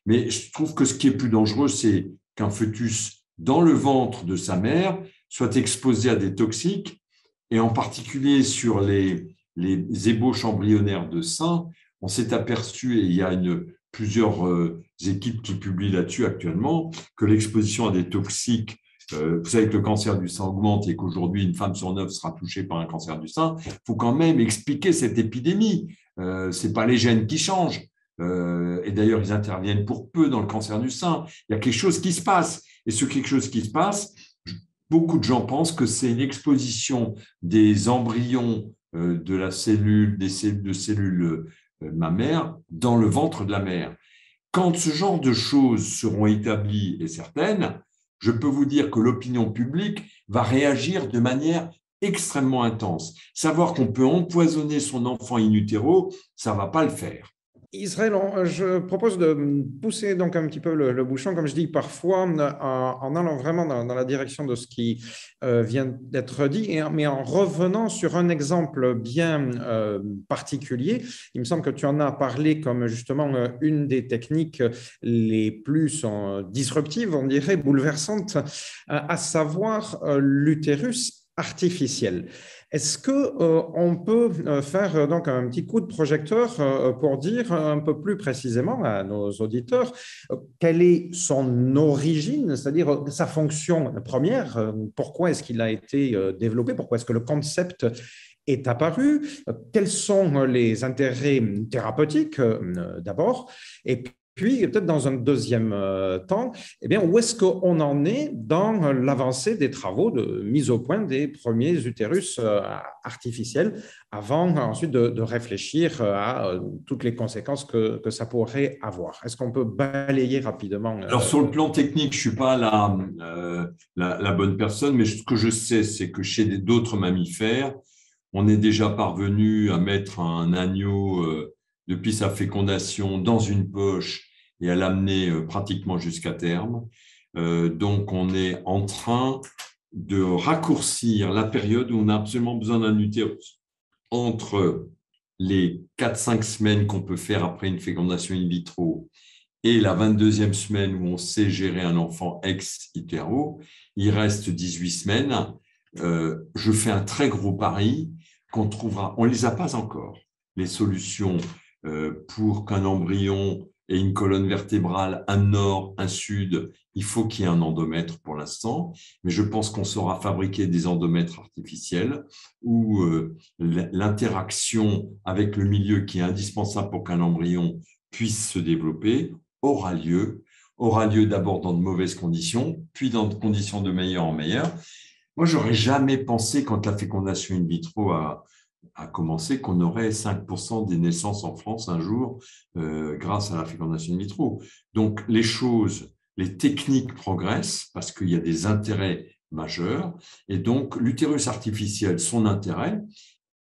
Mais je trouve que ce qui est plus dangereux, c'est qu'un fœtus dans le ventre de sa mère soit exposé à des toxiques, et en particulier sur les ébauches embryonnaires de sein, on s'est aperçu, et il y a plusieurs équipes qui publient là-dessus actuellement, que l'exposition à des toxiques, vous savez que le cancer du sein augmente et qu'aujourd'hui, une femme sur 9 sera touchée par un cancer du sein. Il faut quand même expliquer cette épidémie. Ce n'est pas les gènes qui changent. Et d'ailleurs, ils interviennent pour peu dans le cancer du sein. Il y a quelque chose qui se passe. Et ce quelque chose qui se passe, beaucoup de gens pensent que c'est l'exposition des embryons de la cellule, des cellules mammaires dans le ventre de la mère. Quand ce genre de choses seront établies et certaines, je peux vous dire que l'opinion publique va réagir de manière extrêmement intense. Savoir qu'on peut empoisonner son enfant in utero, ça ne va pas le faire. Israël, je propose de pousser donc un petit peu le bouchon, comme je dis parfois, en allant vraiment dans la direction de ce qui vient d'être dit, mais en revenant sur un exemple bien particulier. Il me semble que tu en as parlé comme justement une des techniques les plus disruptives, on dirait, bouleversantes, à savoir l'utérus artificiel. Est-ce qu'on peut faire donc un petit coup de projecteur pour dire un peu plus précisément à nos auditeurs quelle est son origine, c'est-à-dire sa fonction première, pourquoi est-ce qu'il a été développé, pourquoi est-ce que le concept est apparu, quels sont les intérêts thérapeutiques d'abord, et puis, peut-être dans un deuxième temps, eh bien, où est-ce qu'on en est dans l'avancée des travaux de mise au point des premiers utérus artificiels avant ensuite de réfléchir à toutes les conséquences que ça pourrait avoir? Est-ce qu'on peut balayer rapidement Alors, sur le plan technique, je ne suis pas la bonne personne, mais ce que je sais, c'est que chez d'autres mammifères, on est déjà parvenu à mettre un agneau depuis sa fécondation dans une poche et à l'amener pratiquement jusqu'à terme. Donc, on est en train de raccourcir la période où on a absolument besoin d'un utérus. Entre les 4-5 semaines qu'on peut faire après une fécondation in vitro et la 22e semaine où on sait gérer un enfant ex utero, il reste 18 semaines. Je fais un très gros pari qu'on trouvera, on ne les a pas encore, les solutions pour qu'un embryon ait une colonne vertébrale, un nord, un sud. Il faut qu'il y ait un endomètre pour l'instant, mais je pense qu'on saura fabriquer des endomètres artificiels où l'interaction avec le milieu qui est indispensable pour qu'un embryon puisse se développer aura lieu d'abord dans de mauvaises conditions, puis dans de conditions de meilleur en meilleur. Moi, je n'aurais jamais pensé, quand la fécondation in vitro a commencé, qu'on aurait 5% des naissances en France un jour grâce à la fécondation in vitro. Donc, les techniques progressent parce qu'il y a des intérêts majeurs. Et donc, l'utérus artificiel, son intérêt,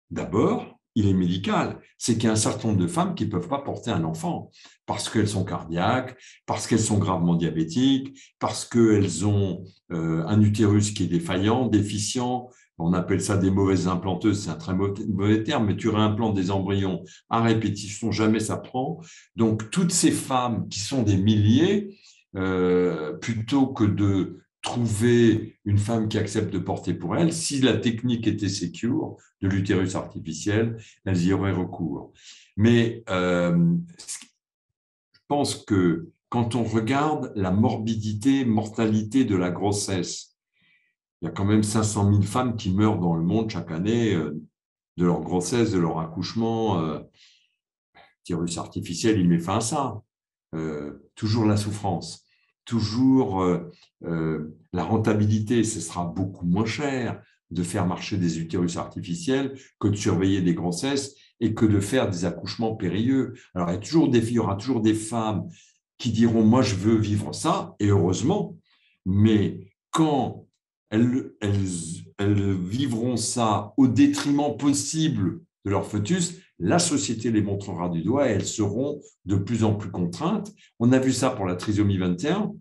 d'abord, il est médical. C'est qu'il y a un certain nombre de femmes qui ne peuvent pas porter un enfant parce qu'elles sont cardiaques, parce qu'elles sont gravement diabétiques, parce qu'elles ont un utérus qui est défaillant, déficient. On appelle ça des mauvaises implanteuses, c'est un très mauvais terme, mais tu réimplantes des embryons à répétition, jamais ça prend. Donc, toutes ces femmes qui sont des milliers, plutôt que de trouver une femme qui accepte de porter pour elle. Si la technique était secure de l'utérus artificiel, elles y auraient recours. Mais je pense que quand on regarde la morbidité, mortalité de la grossesse, il y a quand même 500 000 femmes qui meurent dans le monde chaque année de leur grossesse, de leur accouchement. L'utérus artificiel, il met fin à ça. Toujours la souffrance, toujours la rentabilité. Ce sera beaucoup moins cher de faire marcher des utérus artificiels que de surveiller des grossesses et que de faire des accouchements périlleux. Alors, il y aura toujours des femmes qui diront « moi, je veux vivre ça », et heureusement, mais quand elles vivront ça au détriment possible de leur fœtus, la société les montrera du doigt et elles seront de plus en plus contraintes. On a vu ça pour la trisomie 21.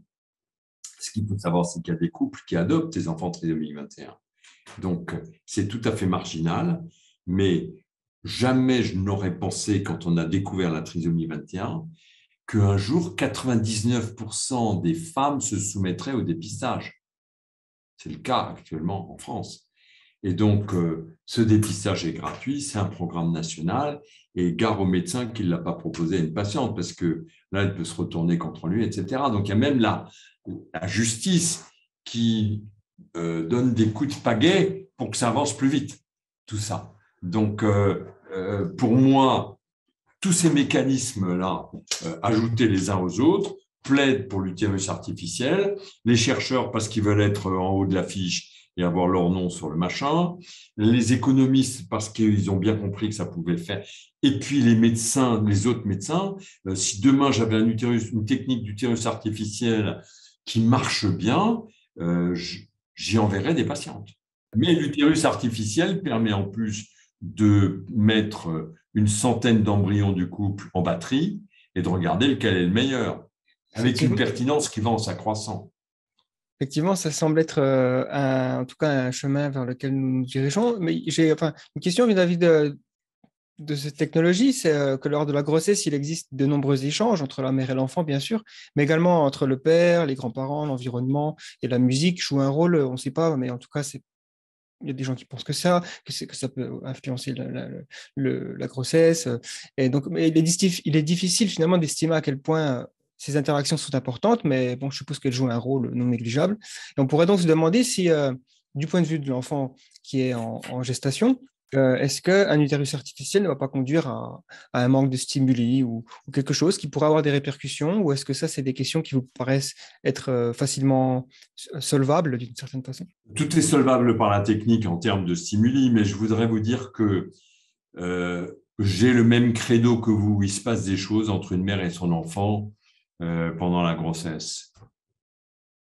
Ce qu'il faut savoir, c'est qu'il y a des couples qui adoptent des enfants trisomie 21. Donc, c'est tout à fait marginal, mais jamais je n'aurais pensé, quand on a découvert la trisomie 21, qu'un jour, 99% des femmes se soumettraient au dépistage. C'est le cas actuellement en France. Et donc, ce dépistage est gratuit, c'est un programme national, et gare au médecin qui ne l'a pas proposé à une patiente, parce que là, elle peut se retourner contre lui, etc. Donc, il y a même la justice qui donne des coups de pagaie pour que ça avance plus vite, tout ça. Donc, pour moi, tous ces mécanismes-là, ajoutés les uns aux autres, plaident pour l'utérus artificiel. Les chercheurs, parce qu'ils veulent être en haut de l'affiche et avoir leur nom sur le machin. Les économistes, parce qu'ils ont bien compris que ça pouvait le faire. Et puis les médecins, les autres médecins, si demain j'avais une technique d'utérus artificiel qui marche bien, j'y enverrais des patientes. Mais l'utérus artificiel permet en plus de mettre une centaine d'embryons du couple en batterie et de regarder lequel est le meilleur, avec une pertinence qui va en s'accroissant. Effectivement, ça semble être en tout cas un chemin vers lequel nous nous dirigeons. Mais j'ai une question vis-à-vis de cette technologie, c'est que lors de la grossesse, il existe de nombreux échanges entre la mère et l'enfant, bien sûr, mais également entre le père, les grands-parents, l'environnement et la musique joue un rôle, on ne sait pas, mais en tout cas, il y a des gens qui pensent que ça peut influencer la grossesse. Et donc, mais il est difficile finalement d'estimer à quel point ces interactions sont importantes, mais bon, je suppose qu'elles jouent un rôle non négligeable. Et on pourrait donc se demander si, du point de vue de l'enfant qui est en gestation, est-ce qu'un utérus artificiel ne va pas conduire à un manque de stimuli ou quelque chose qui pourrait avoir des répercussions, ou est-ce que ça, c'est des questions qui vous paraissent être facilement solvables d'une certaine façon? Tout est solvable par la technique en termes de stimuli, mais je voudrais vous dire que j'ai le même credo que vous. Il se passe des choses entre une mère et son enfant pendant la grossesse.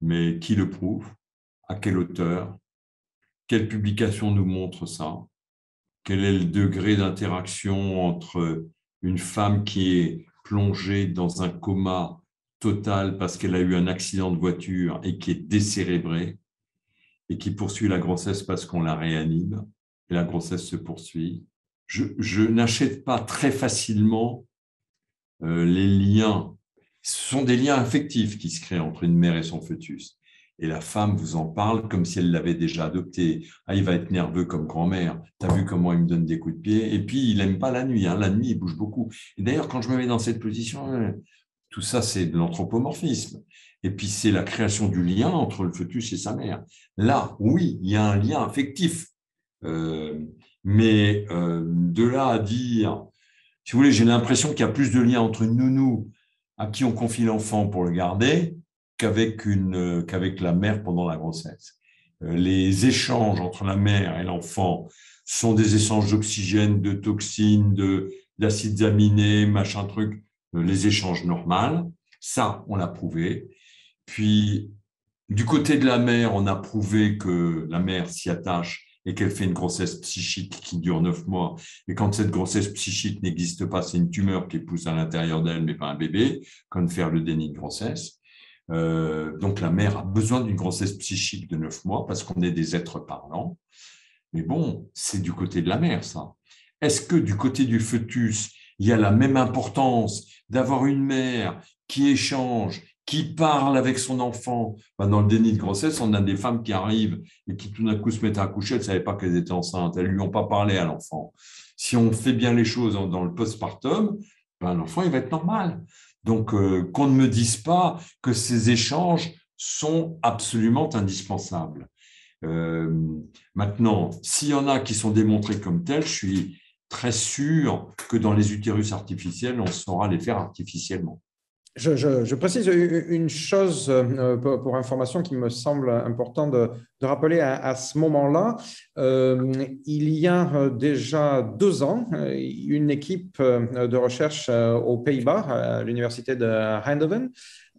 Mais qui le prouve? À quelle hauteur? Quelle publication nous montre ça? Quel est le degré d'interaction entre une femme qui est plongée dans un coma total parce qu'elle a eu un accident de voiture et qui est décérébrée et qui poursuit la grossesse parce qu'on la réanime et la grossesse se poursuit? Je n'achète pas très facilement les liens. Ce sont des liens affectifs qui se créent entre une mère et son fœtus. Et la femme vous en parle comme si elle l'avait déjà adopté. Ah, il va être nerveux comme grand-mère. Tu as vu comment il me donne des coups de pied? Et puis, il n'aime pas la nuit. La nuit, il bouge beaucoup. Et d'ailleurs, quand je me mets dans cette position, tout ça, c'est de l'anthropomorphisme. Et puis, c'est la création du lien entre le fœtus et sa mère. Là, oui, il y a un lien affectif. Mais de là à dire, si vous voulez, j'ai l'impression qu'il y a plus de lien entre une nounou à qui on confie l'enfant pour le garder qu'avec la mère pendant la grossesse. Les échanges entre la mère et l'enfant sont des échanges d'oxygène, de toxines, d'acides aminés, machin truc, les échanges normaux. Ça, on l'a prouvé. Puis, du côté de la mère, on a prouvé que la mère s'y attache et qu'elle fait une grossesse psychique qui dure 9 mois. Et quand cette grossesse psychique n'existe pas, c'est une tumeur qui pousse à l'intérieur d'elle, mais pas un bébé, comme faire le déni de grossesse. Donc la mère a besoin d'une grossesse psychique de 9 mois parce qu'on est des êtres parlants. Mais bon, c'est du côté de la mère, ça. Est-ce que du côté du fœtus, il y a la même importance d'avoir une mère qui échange, qui parle avec son enfant. Dans le déni de grossesse, on a des femmes qui arrivent et qui tout d'un coup se mettent à accoucher, elles ne savaient pas qu'elles étaient enceintes, elles ne lui ont pas parlé à l'enfant. Si on fait bien les choses dans le postpartum, l'enfant il va être normal. Donc, qu'on ne me dise pas que ces échanges sont absolument indispensables. Maintenant, s'il y en a qui sont démontrés comme tels, je suis très sûr que dans les utérus artificiels, on saura les faire artificiellement. Je précise une chose pour information qui me semble important de rappeler à ce moment-là. Il y a déjà 2 ans, une équipe de recherche aux Pays-Bas, à l'université de Eindhoven,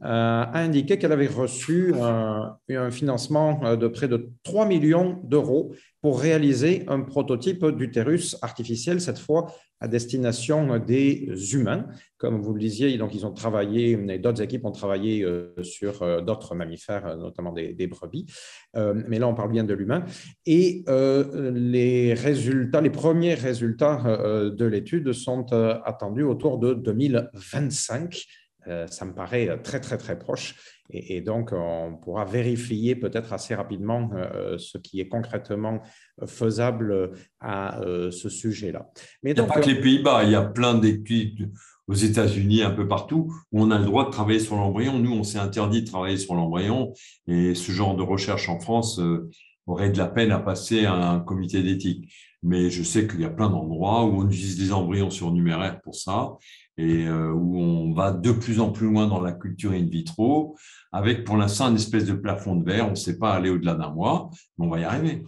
a indiqué qu'elle avait reçu un financement de près de 3 millions d'euros pour réaliser un prototype d'utérus artificiel, cette fois à destination des humains. Comme vous le disiez, donc ils ont travaillé, et d'autres équipes ont travaillé sur d'autres mammifères, notamment des brebis. Mais là, on parle bien de l'humain. Et les premiers résultats de l'étude sont attendus autour de 2025. Ça me paraît très, très, très proche. Et donc, on pourra vérifier peut-être assez rapidement ce qui est concrètement faisable à ce sujet-là. Mais il n'y a pas que les Pays-Bas, il y a plein d'études aux États-Unis, un peu partout, où on a le droit de travailler sur l'embryon. Nous, on s'est interdit de travailler sur l'embryon. Et ce genre de recherche en France aurait de la peine à passer à un comité d'éthique. Mais je sais qu'il y a plein d'endroits où on utilise des embryons surnuméraires pour ça et où on va de plus en plus loin dans la culture in vitro, avec pour l'instant une espèce de plafond de verre. On ne sait pas aller au-delà d'un mois, mais on va y arriver.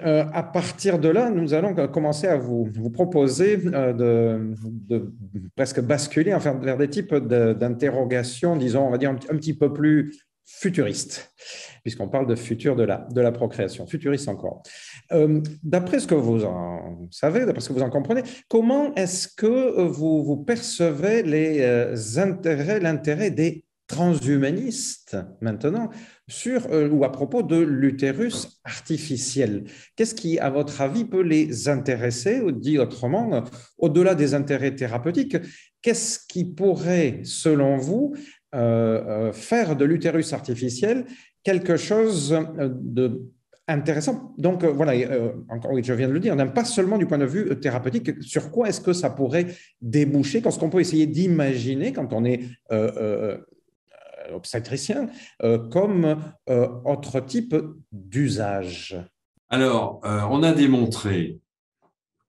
À partir de là, nous allons commencer à vous proposer de presque basculer enfin, vers des types d'interrogations, disons, on va dire un petit peu plus futuristes, puisqu'on parle de futur de la procréation, futuriste encore. D'après ce que vous en savez, d'après ce que vous en comprenez, comment est-ce que vous percevez l'intérêt des transhumanistes maintenant sur ou à propos de l'utérus artificiel? Qu'est-ce qui, à votre avis, peut les intéresser, ou dit autrement, au-delà des intérêts thérapeutiques, qu'est-ce qui pourrait, selon vous, faire de l'utérus artificiel quelque chose de intéressant? Donc, voilà, encore, je viens de le dire, pas seulement du point de vue thérapeutique, sur quoi est-ce que ça pourrait déboucher, qu'est-ce qu'on peut essayer d'imaginer quand on est obstétricien, comme autre type d'usage? Alors, on a démontré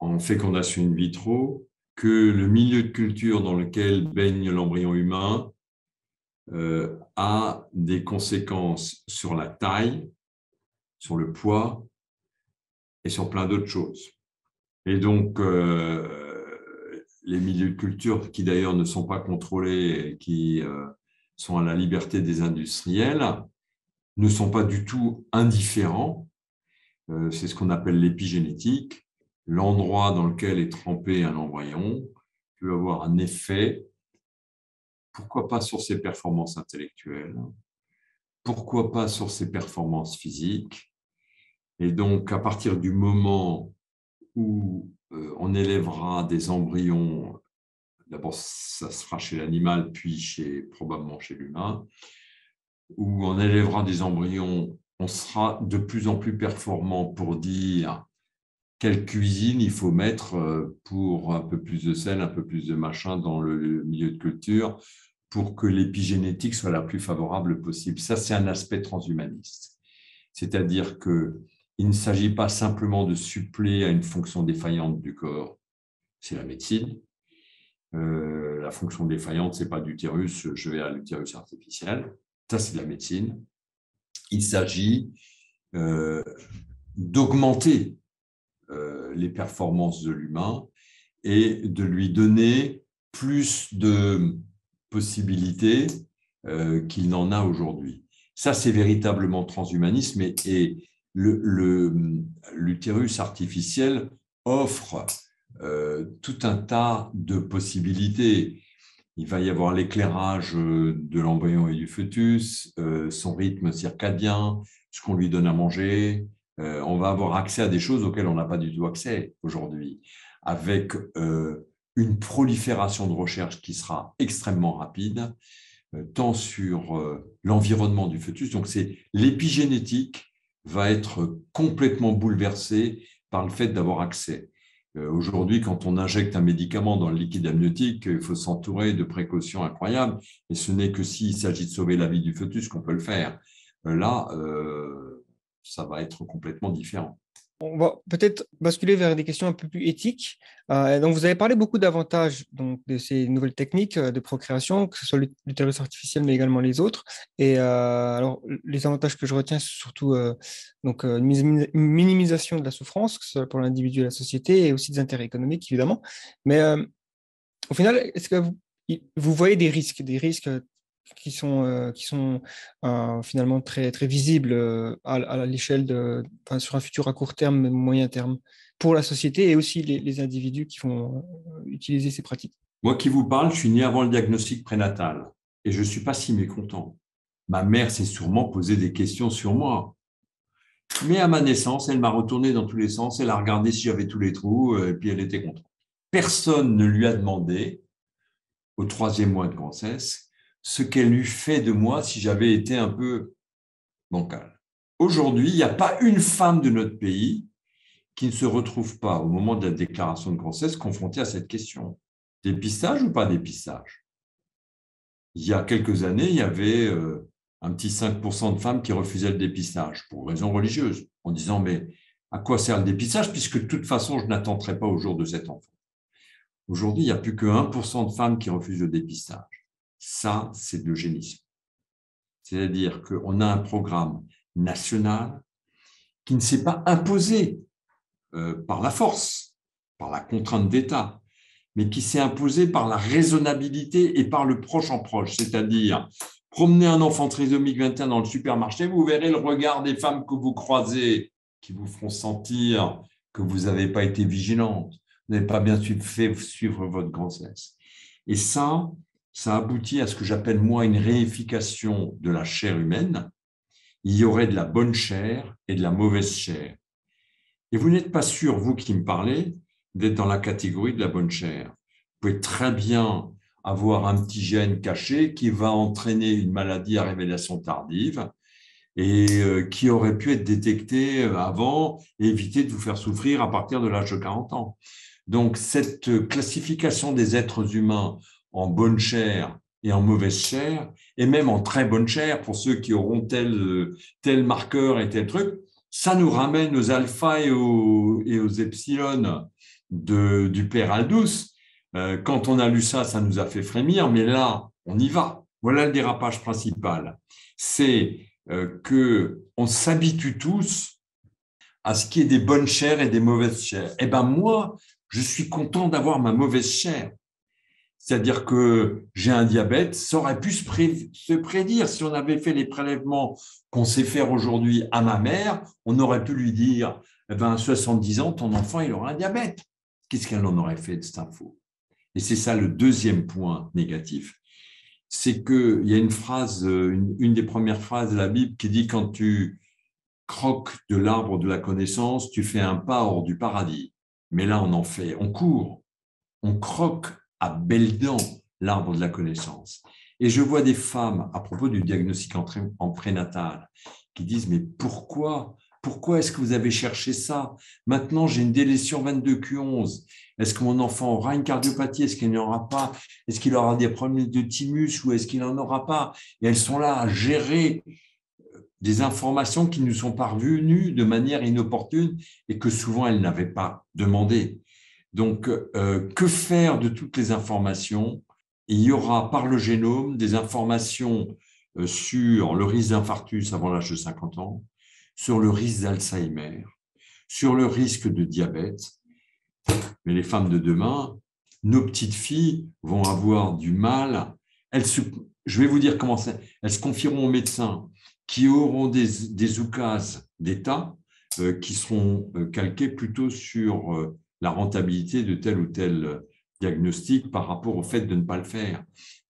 en fécondation in vitro que le milieu de culture dans lequel baigne l'embryon humain a des conséquences sur la taille, sur le poids et sur plein d'autres choses. Et donc, les milieux de culture qui d'ailleurs ne sont pas contrôlés et qui sont à la liberté des industriels, ne sont pas du tout indifférents. C'est ce qu'on appelle l'épigénétique. L'endroit dans lequel est trempé un embryon peut avoir un effet, pourquoi pas sur ses performances intellectuelles, pourquoi pas sur ses performances physiques. Et donc, à partir du moment où on élèvera des embryons, d'abord ça se fera chez l'animal, puis probablement chez l'humain, où on élèvera des embryons, on sera de plus en plus performant pour dire quelle cuisine il faut mettre pour un peu plus de sel, un peu plus de machin dans le milieu de culture pour que l'épigénétique soit la plus favorable possible. Ça, c'est un aspect transhumaniste. C'est-à-dire qu'il ne s'agit pas simplement de suppléer à une fonction défaillante du corps, c'est la médecine. La fonction défaillante, ce n'est pas d'utérus, je vais à l'utérus artificiel. Ça, c'est de la médecine. Il s'agit d'augmenter les performances de l'humain et de lui donner plus de possibilités qu'il n'en a aujourd'hui. Ça, c'est véritablement transhumanisme et l'utérus artificiel offre tout un tas de possibilités. Il va y avoir l'éclairage de l'embryon et du fœtus, son rythme circadien, ce qu'on lui donne à manger. On va avoir accès à des choses auxquelles on n'a pas du tout accès aujourd'hui, avec une prolifération de recherche qui sera extrêmement rapide. tant sur l'environnement du fœtus. Donc, l'épigénétique va être complètement bouleversée par le fait d'avoir accès. Aujourd'hui, quand on injecte un médicament dans le liquide amniotique, il faut s'entourer de précautions incroyables, et ce n'est que s'il s'agit de sauver la vie du fœtus qu'on peut le faire. Là, ça va être complètement différent. On va peut-être basculer vers des questions un peu plus éthiques. Donc, vous avez parlé beaucoup d'avantages donc, de ces nouvelles techniques de procréation, que ce soit l'utérus artificiel, mais également les autres. Et alors, les avantages que je retiens, c'est surtout donc, une minimisation de la souffrance, que ce soit pour l'individu et la société, et aussi des intérêts économiques, évidemment. Mais au final, est-ce que vous voyez des risques qui sont finalement très, très visibles à l'échelle sur un futur à court terme, moyen terme, pour la société et aussi les individus qui vont utiliser ces pratiques? Moi qui vous parle, je suis né avant le diagnostic prénatal et je ne suis pas si mécontent. Ma mère s'est sûrement posé des questions sur moi. Mais à ma naissance, elle m'a retourné dans tous les sens, elle a regardé si j'avais tous les trous et puis elle était contente. Personne ne lui a demandé, au 3e mois de grossesse, ce qu'elle eût fait de moi si j'avais été un peu bancal. Aujourd'hui, il n'y a pas une femme de notre pays qui ne se retrouve pas, au moment de la déclaration de grossesse, confrontée à cette question. Dépistage ou pas dépistage? Il y a quelques années, il y avait un petit 5% de femmes qui refusaient le dépistage pour raisons religieuses, en disant « mais à quoi sert le dépistage puisque de toute façon, je n'attendrai pas au jour de cet enfant ». Aujourd'hui, il n'y a plus que 1% de femmes qui refusent le dépistage. Ça, c'est de l'eugénisme. C'est-à-dire qu'on a un programme national qui ne s'est pas imposé par la force, par la contrainte d'État, mais qui s'est imposé par la raisonnabilité et par le proche en proche. C'est-à-dire, promener un enfant trisomique 21 dans le supermarché, vous verrez le regard des femmes que vous croisez qui vous feront sentir que vous n'avez pas été vigilante, vous n'avez pas bien fait suivre votre grossesse. Et ça aboutit à ce que j'appelle, moi, une réification de la chair humaine. Il y aurait de la bonne chair et de la mauvaise chair. Et vous n'êtes pas sûr, vous qui me parlez, d'être dans la catégorie de la bonne chair. Vous pouvez très bien avoir un petit gène caché qui va entraîner une maladie à révélation tardive et qui aurait pu être détecté avant et éviter de vous faire souffrir à partir de l'âge de 40 ans. Donc, cette classification des êtres humains en bonne chair et en mauvaise chair, et même en très bonne chair pour ceux qui auront tel marqueur et tel truc, ça nous ramène aux alphas et aux epsilon du père Aldous. Quand on a lu ça, ça nous a fait frémir, mais là, on y va. Voilà le dérapage principal. C'est qu'on s'habitue tous à ce qu'il y ait des bonnes chairs et des mauvaises chairs. Eh bien, moi, je suis content d'avoir ma mauvaise chair. C'est-à-dire que j'ai un diabète, ça aurait pu se prédire. Si on avait fait les prélèvements qu'on sait faire aujourd'hui à ma mère, on aurait pu lui dire, eh ben, à 70 ans, ton enfant, il aura un diabète. Qu'est-ce qu'elle en aurait fait de cette info? Et c'est ça le deuxième point négatif. C'est qu'il y a une phrase, une des premières phrases de la Bible qui dit « Quand tu croques de l'arbre de la connaissance, tu fais un pas hors du paradis. » Mais là, on court, on croque à belles dents l'arbre de la connaissance. Et je vois des femmes, à propos du diagnostic en prénatal, qui disent « Mais pourquoi est-ce que vous avez cherché ça? Maintenant, j'ai une délétion 22q11. Est-ce que mon enfant aura une cardiopathie? Est-ce qu'il n'y en aura pas? Est-ce qu'il aura des problèmes de thymus ou est-ce qu'il n'en aura pas ?» Et elles sont là à gérer des informations qui nous sont parvenues de manière inopportune et que souvent elles n'avaient pas demandé. Donc, que faire de toutes les informations? Il y aura par le génome des informations sur le risque d'infarctus avant l'âge de 50 ans, sur le risque d'Alzheimer, sur le risque de diabète. Mais les femmes de demain, nos petites filles vont avoir du mal. Je vais vous dire comment c'est. Elles se confieront aux médecins qui auront des oukases d'État qui seront calqués plutôt sur la rentabilité de tel ou tel diagnostic par rapport au fait de ne pas le faire.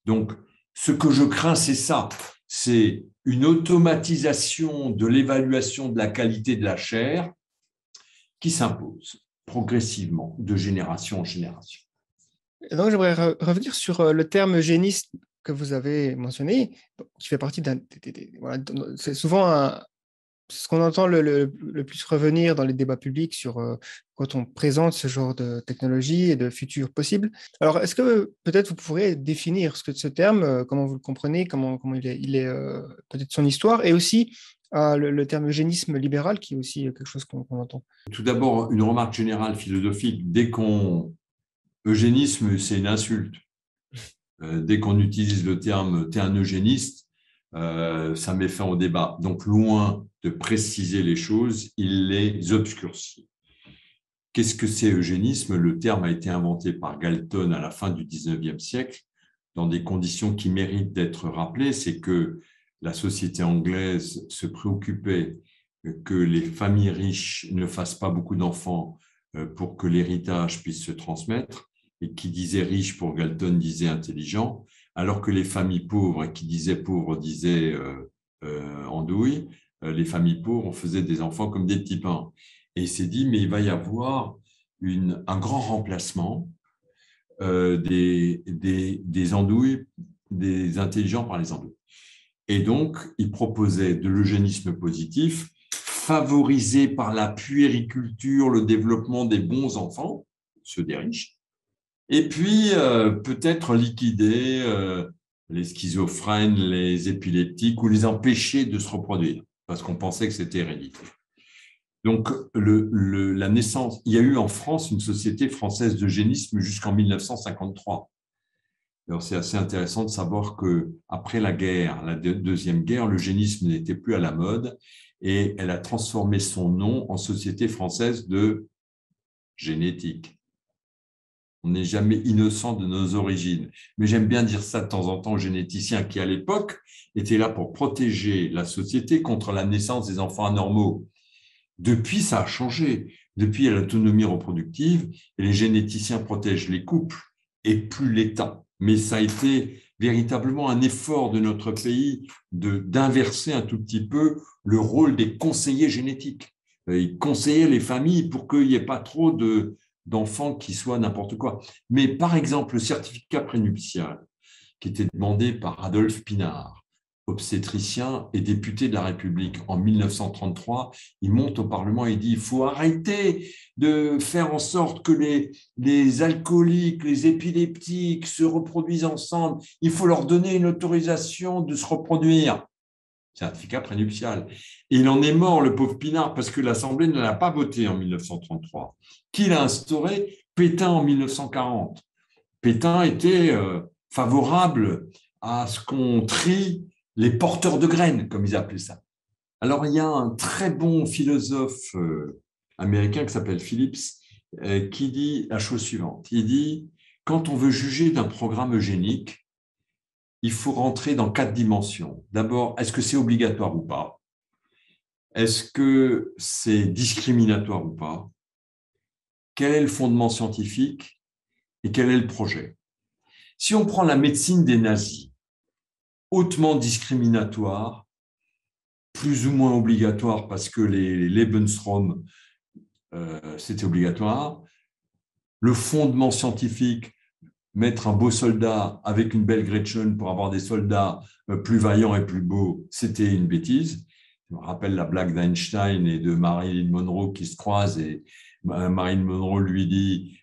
Donc, ce que je crains, c'est ça. C'est une automatisation de l'évaluation de la qualité de la chair qui s'impose progressivement de génération en génération. Et donc, j'aimerais revenir sur le terme eugénisme que vous avez mentionné, qui fait partie d'un... Voilà, c'est souvent ce qu'on entend le plus revenir dans les débats publics quand on présente ce genre de technologie et de futurs possibles. Alors, est-ce que peut-être vous pourriez définir ce terme, comment vous le comprenez, comment il est peut-être son histoire, et aussi le terme eugénisme libéral, qui est aussi quelque chose qu'on entend. Tout d'abord, une remarque générale philosophique. Eugénisme, c'est une insulte. Dès qu'on utilise le terme « t'es un eugéniste », ça met fin au débat. Donc, loin de préciser les choses, il les obscurcit. Qu'est-ce que c'est eugénisme? Le terme a été inventé par Galton à la fin du XIXe siècle, dans des conditions qui méritent d'être rappelées. C'est que la société anglaise se préoccupait que les familles riches ne fassent pas beaucoup d'enfants pour que l'héritage puisse se transmettre. Et qui disait riche pour Galton disait intelligent, alors que les familles pauvres, et qui disait pauvre disait andouille, les familles pauvres, on faisait des enfants comme des petits pains. Et il s'est dit, mais il va y avoir un grand remplacement des andouilles, des intelligents par les andouilles. Et donc, il proposait de l'eugénisme positif, favorisé par la puériculture, le développement des bons enfants, ceux des riches, et puis peut-être liquider les schizophrènes, les épileptiques ou les empêcher de se reproduire, parce qu'on pensait que c'était héréditaire. Donc, la naissance, il y a eu en France une société française d'eugénisme jusqu'en 1953. Alors, c'est assez intéressant de savoir qu'après la guerre, la Deuxième Guerre, l'eugénisme n'était plus à la mode et elle a transformé son nom en Société française de génétique. On n'est jamais innocent de nos origines. Mais j'aime bien dire ça de temps en temps aux généticiens qui, à l'époque, étaient là pour protéger la société contre la naissance des enfants anormaux. Depuis, ça a changé. Depuis, il y a l'autonomie reproductive et les généticiens protègent les couples et plus l'État. Mais ça a été véritablement un effort de notre pays d'inverser un tout petit peu le rôle des conseillers génétiques. Ils conseillaient les familles pour qu'il n'y ait pas trop d'enfants qui soient n'importe quoi. Mais par exemple, le certificat prénuptial qui était demandé par Adolphe Pinard, obstétricien et député de la République en 1933, il monte au Parlement et dit « il faut arrêter de faire en sorte que les alcooliques, les épileptiques se reproduisent ensemble, il faut leur donner une autorisation de se reproduire ». Certificat prénuptial. Et il en est mort, le pauvre Pinard, parce que l'Assemblée ne l'a pas voté en 1933. Qui l'a instauré? Pétain en 1940. Pétain était favorable à ce qu'on trie les porteurs de graines, comme ils appelaient ça. Alors, il y a un très bon philosophe américain qui s'appelle Phillips qui dit la chose suivante. Il dit, quand on veut juger d'un programme eugénique, il faut rentrer dans 4 dimensions. D'abord, est-ce que c'est obligatoire ou pas? Est-ce que c'est discriminatoire ou pas? Quel est le fondement scientifique et quel est le projet? Si on prend la médecine des nazis, hautement discriminatoire, plus ou moins obligatoire parce que les Lebensraum, c'était obligatoire, le fondement scientifique, mettre un beau soldat avec une belle Gretchen pour avoir des soldats plus vaillants et plus beaux, c'était une bêtise. Je me rappelle la blague d'Einstein et de Marilyn Monroe qui se croisent et Marilyn Monroe lui dit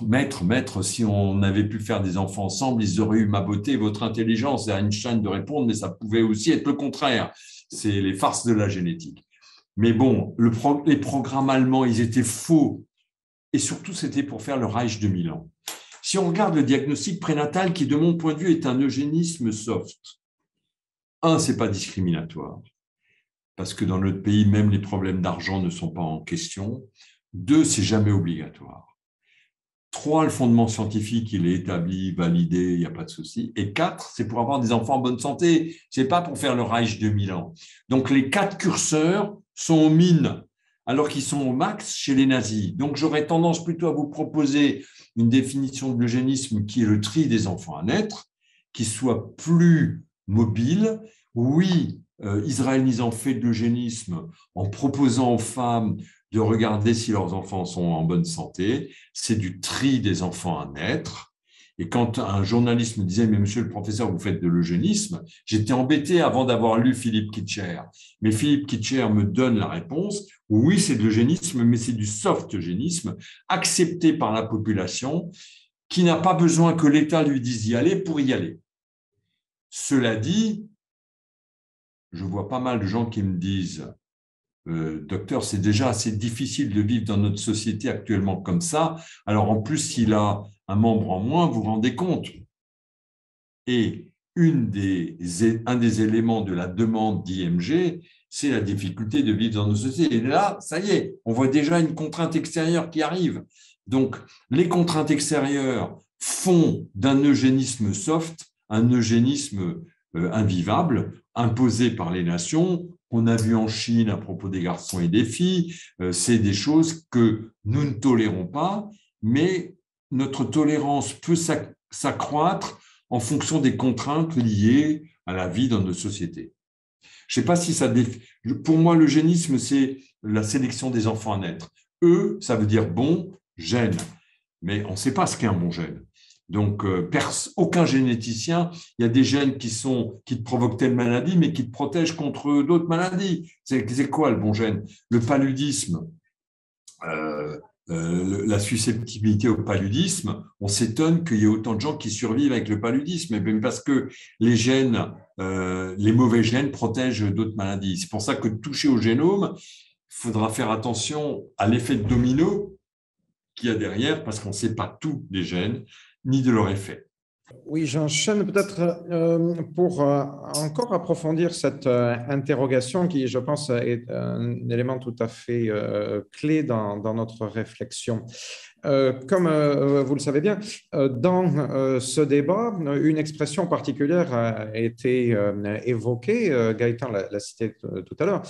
Maître, si on avait pu faire des enfants ensemble, ils auraient eu ma beauté et votre intelligence. Et Einstein de répondre, mais ça pouvait aussi être le contraire. C'est les farces de la génétique. Mais bon, les programmes allemands, ils étaient faux. Et surtout, c'était pour faire le Reich de Milan. Si on regarde le diagnostic prénatal, qui, de mon point de vue, est un eugénisme soft, ce n'est pas discriminatoire, parce que dans notre pays, même les problèmes d'argent ne sont pas en question. 2, c'est jamais obligatoire. 3, le fondement scientifique, il est établi, validé, il n'y a pas de souci. Et 4, c'est pour avoir des enfants en bonne santé. Ce n'est pas pour faire le Reich de Milan. Donc, les 4 curseurs sont aux mines, alors qu'ils sont au max chez les nazis. Donc, j'aurais tendance plutôt à vous proposer une définition de l'eugénisme qui est le tri des enfants à naître, qui soit plus mobile. Oui, Israël Nizam fait de l'eugénisme en proposant aux femmes de regarder si leurs enfants sont en bonne santé. C'est du tri des enfants à naître. Et quand un journaliste me disait « Mais monsieur le professeur, vous faites de l'eugénisme », j'étais embêté avant d'avoir lu Philippe Kitcher. Mais Philippe Kitcher me donne la réponse « Oui, c'est de l'eugénisme, mais c'est du soft eugénisme, accepté par la population, qui n'a pas besoin que l'État lui dise d'y aller pour y aller. » Cela dit, je vois pas mal de gens qui me disent docteur, c'est déjà assez difficile de vivre dans notre société actuellement comme ça. Alors en plus, s'il a un membre en moins, vous vous rendez compte. Et un des éléments de la demande d'IMG, c'est la difficulté de vivre dans nos sociétés. Et là, ça y est, on voit déjà une contrainte extérieure qui arrive. Donc, les contraintes extérieures font d'un eugénisme soft un eugénisme invivable, imposé par les nations. On a vu en Chine à propos des garçons et des filles, c'est des choses que nous ne tolérons pas, mais notre tolérance peut s'accroître en fonction des contraintes liées à la vie dans nos sociétés. Je ne sais pas si ça... Pour moi, l'eugénisme, c'est la sélection des enfants à naître. Ça veut dire bon gène, mais on ne sait pas ce qu'est un bon gène. Donc, aucun généticien, il y a des gènes qui te provoquent telle maladie, mais qui te protègent contre d'autres maladies. C'est quoi le bon gène? Le paludisme, la susceptibilité au paludisme, on s'étonne qu'il y ait autant de gens qui survivent avec le paludisme, mais parce que les gènes, les mauvais gènes protègent d'autres maladies. C'est pour ça que toucher au génome, il faudra faire attention à l'effet de domino qu'il y a derrière, parce qu'on ne sait pas tout des gènes, ni de leur effet. Oui, j'enchaîne peut-être pour encore approfondir cette interrogation qui, je pense, est un élément tout à fait clé dans notre réflexion. Comme vous le savez bien, dans ce débat, une expression particulière a été évoquée, Gaëtan l'a cité tout à l'heure.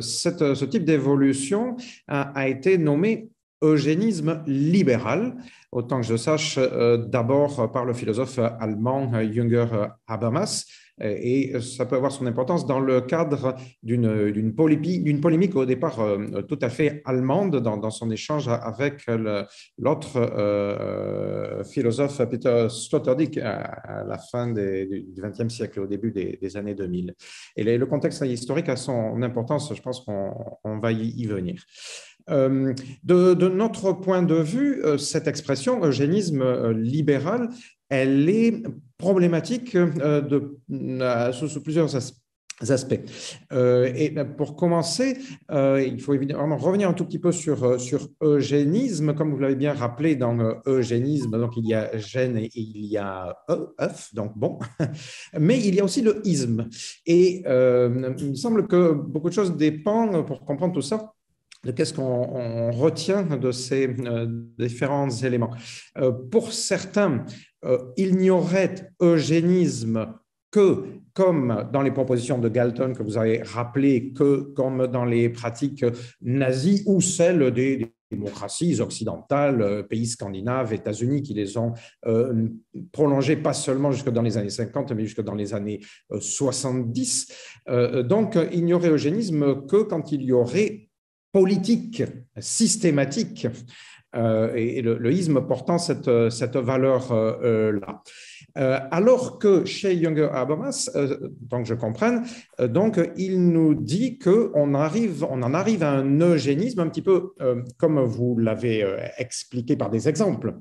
Ce type d'évolution a été nommé eugénisme libéral, autant que je sache, d'abord par le philosophe allemand Jünger Habermas, et ça peut avoir son importance dans le cadre d'une polémique au départ tout à fait allemande dans son échange avec l'autre philosophe Peter Sloterdijk à la fin du XXe siècle, au début des années 2000. Et le contexte historique a son importance, je pense qu'on va y venir. De notre point de vue, cette expression eugénisme libéral, elle est problématique sous plusieurs aspects. Et pour commencer, il faut évidemment revenir un tout petit peu sur eugénisme. Comme vous l'avez bien rappelé, dans eugénisme, donc il y a gène et il y a œuf, donc bon, mais il y a aussi le isme. Et il me semble que beaucoup de choses dépendent, pour comprendre tout ça, de qu'est-ce qu'on retient de ces différents éléments. Pour certains, il n'y aurait eugénisme que, comme dans les propositions de Galton que vous avez rappelé, que comme dans les pratiques nazies ou celles des démocraties occidentales, pays scandinaves, États-Unis, qui les ont prolongées pas seulement jusque dans les années 50, mais jusque dans les années 70. Donc, il n'y aurait eugénisme que quand il y aurait politique systématique et le isme portant cette valeur-là. Alors que chez Jünger Habermas, donc je comprenne, donc il nous dit qu'on en arrive à un eugénisme un petit peu comme vous l'avez expliqué par des exemples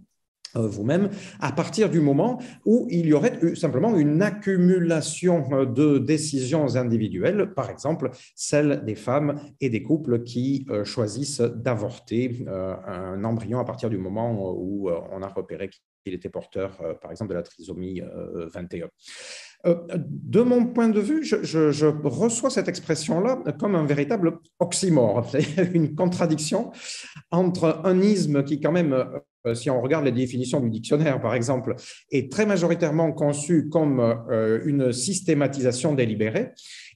vous-même, à partir du moment où il y aurait simplement une accumulation de décisions individuelles, par exemple celle des femmes et des couples qui choisissent d'avorter un embryon à partir du moment où on a repéré qu'il était porteur, par exemple, de la trisomie 21. De mon point de vue, je reçois cette expression-là comme un véritable oxymore, une contradiction entre un isme qui, quand même, si on regarde les définitions du dictionnaire, par exemple, est très majoritairement conçu comme une systématisation délibérée,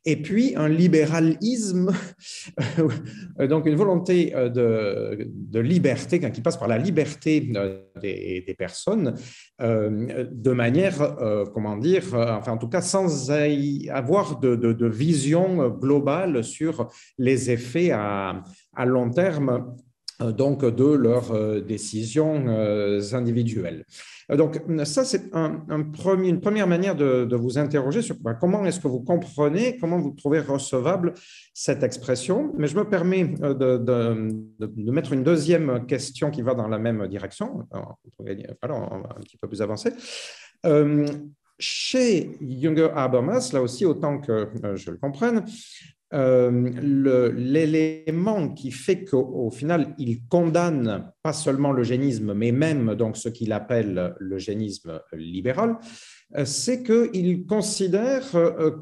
et puis un libéralisme, donc une volonté de liberté, qui passe par la liberté des personnes, de manière, comment dire, enfin en tout cas sans avoir de vision globale sur les effets à long terme donc de leurs décisions individuelles. Donc, ça, c'est une première manière de vous interroger sur comment est-ce que vous comprenez, comment vous trouvez recevable cette expression. Mais je me permets de mettre une deuxième question qui va dans la même direction. Alors, on va un petit peu plus avancer. Chez Jünger-Habermas, là aussi, autant que je le comprenne, l'élément qui fait qu'au final, il condamne pas seulement l'eugénisme, mais même donc, ce qu'il appelle l'eugénisme libéral, c'est qu'il considère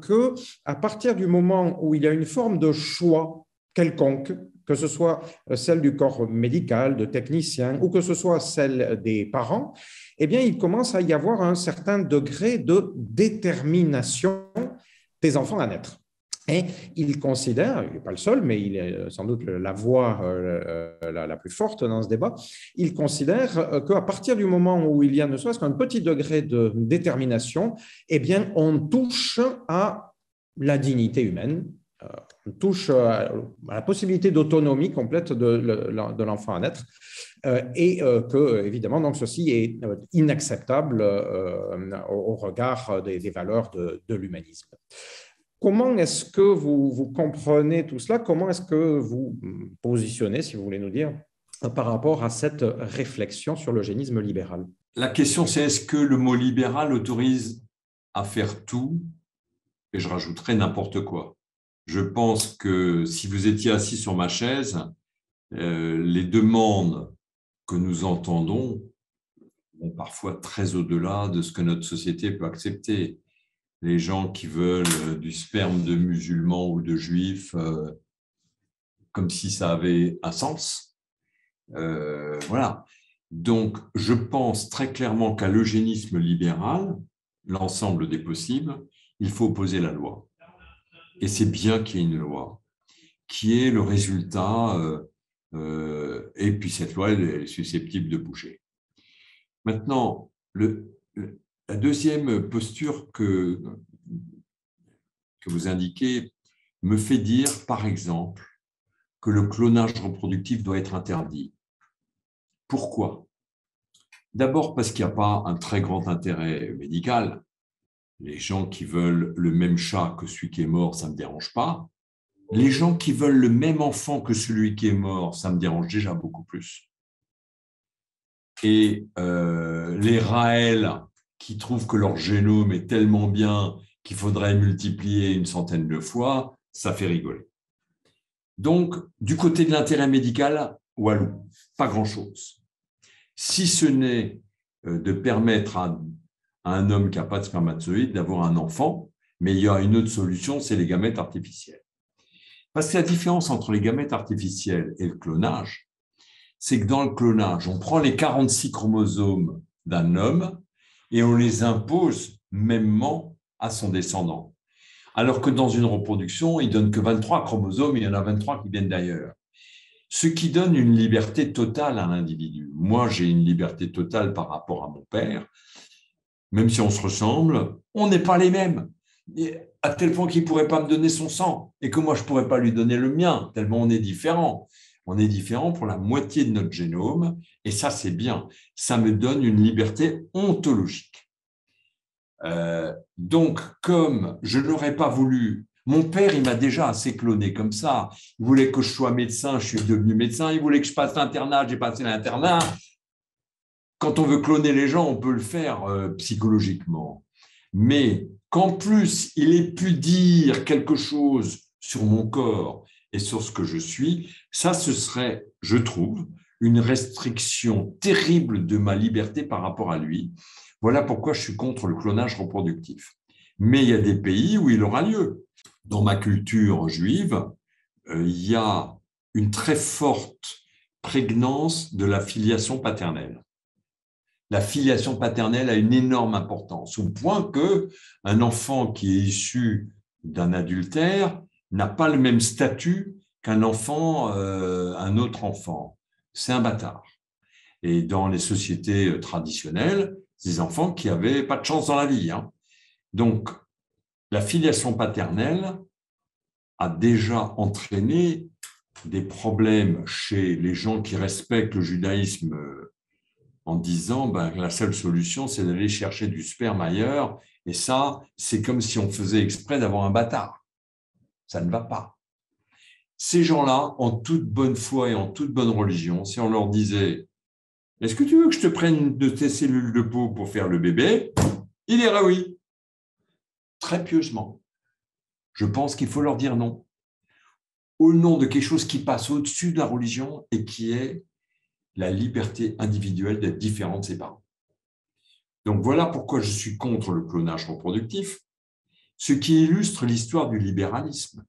qu'à partir du moment où il y a une forme de choix quelconque, que ce soit celle du corps médical, de technicien, ou que ce soit celle des parents, eh bien, il commence à y avoir un certain degré de détermination des enfants à naître. Et il considère, il n'est pas le seul, mais il est sans doute la voix la plus forte dans ce débat, il considère qu'à partir du moment où il y a ne serait-ce qu'un petit degré de détermination, eh bien, on touche à la dignité humaine, on touche à la possibilité d'autonomie complète de l'enfant à naître, et que, évidemment, donc, ceci est inacceptable au regard des valeurs de l'humanisme. Comment est-ce que vous comprenez tout cela? Comment est-ce que vous positionnez, si vous voulez nous dire, par rapport à cette réflexion sur l'eugénisme libéral? La question, c'est est-ce que le mot libéral autorise à faire tout? Et je rajouterai n'importe quoi. Je pense que si vous étiez assis sur ma chaise, les demandes que nous entendons vont parfois très au-delà de ce que notre société peut accepter. Les gens qui veulent du sperme de musulmans ou de juifs, comme si ça avait un sens. Voilà. Donc, je pense très clairement qu'à l'eugénisme libéral, l'ensemble des possibles, il faut opposer la loi. Et c'est bien qu'il y ait une loi, qui est le résultat, et puis cette loi, elle est susceptible de bouger. Maintenant, la deuxième posture que vous indiquez me fait dire, par exemple, que le clonage reproductif doit être interdit. Pourquoi? D'abord parce qu'il n'y a pas un très grand intérêt médical. Les gens qui veulent le même chat que celui qui est mort, ça ne me dérange pas. Les gens qui veulent le même enfant que celui qui est mort, ça me dérange déjà beaucoup plus. Et les Raël qui trouvent que leur génome est tellement bien qu'il faudrait multiplier une centaine de fois, ça fait rigoler. Donc, du côté de l'intérêt médical, walou, pas grand-chose. Si ce n'est de permettre à un homme qui n'a pas de spermatozoïde d'avoir un enfant, mais il y a une autre solution, c'est les gamètes artificielles. Parce que la différence entre les gamètes artificielles et le clonage, c'est que dans le clonage, on prend les 46 chromosomes d'un homme et on les impose mêmement à son descendant. Alors que dans une reproduction, il ne donne que 23 chromosomes, il y en a 23 qui viennent d'ailleurs. Ce qui donne une liberté totale à l'individu. Moi, j'ai une liberté totale par rapport à mon père. Même si on se ressemble, on n'est pas les mêmes. Et à tel point qu'il ne pourrait pas me donner son sang et que moi, je ne pourrais pas lui donner le mien, tellement on est différents. On est différents pour la moitié de notre génome et ça, c'est bien. Ça me donne une liberté ontologique. Donc, comme je n'aurais pas voulu... Mon père, il m'a déjà assez cloné comme ça. Il voulait que je sois médecin, je suis devenu médecin. Il voulait que je passe l'internat, j'ai passé l'internat. Quand on veut cloner les gens, on peut le faire psychologiquement. Mais qu'en plus, il ait pu dire quelque chose sur mon corps et sur ce que je suis, ça, ce serait, je trouve, une restriction terrible de ma liberté par rapport à lui. Voilà pourquoi je suis contre le clonage reproductif. Mais il y a des pays où il aura lieu. Dans ma culture juive, il y a une très forte prégnance de la filiation paternelle. La filiation paternelle a une énorme importance, au point qu'un enfant qui est issu d'un adultère n'a pas le même statut qu'un enfant, un autre enfant. C'est un bâtard. Et dans les sociétés traditionnelles, des enfants qui n'avaient pas de chance dans la vie. Donc, la filiation paternelle a déjà entraîné des problèmes chez les gens qui respectent le judaïsme en disant la seule solution, c'est d'aller chercher du sperme ailleurs. Et ça, c'est comme si on faisait exprès d'avoir un bâtard. Ça ne va pas. Ces gens-là, en toute bonne foi et en toute bonne religion, si on leur disait « Est-ce que tu veux que je te prenne de tes cellules de peau pour faire le bébé ?» Il dirait oui. Très pieusement. Je pense qu'il faut leur dire non. Au nom de quelque chose qui passe au-dessus de la religion et qui est la liberté individuelle d'être différent de ses parents. Donc voilà pourquoi je suis contre le clonage reproductif, ce qui illustre l'histoire du libéralisme.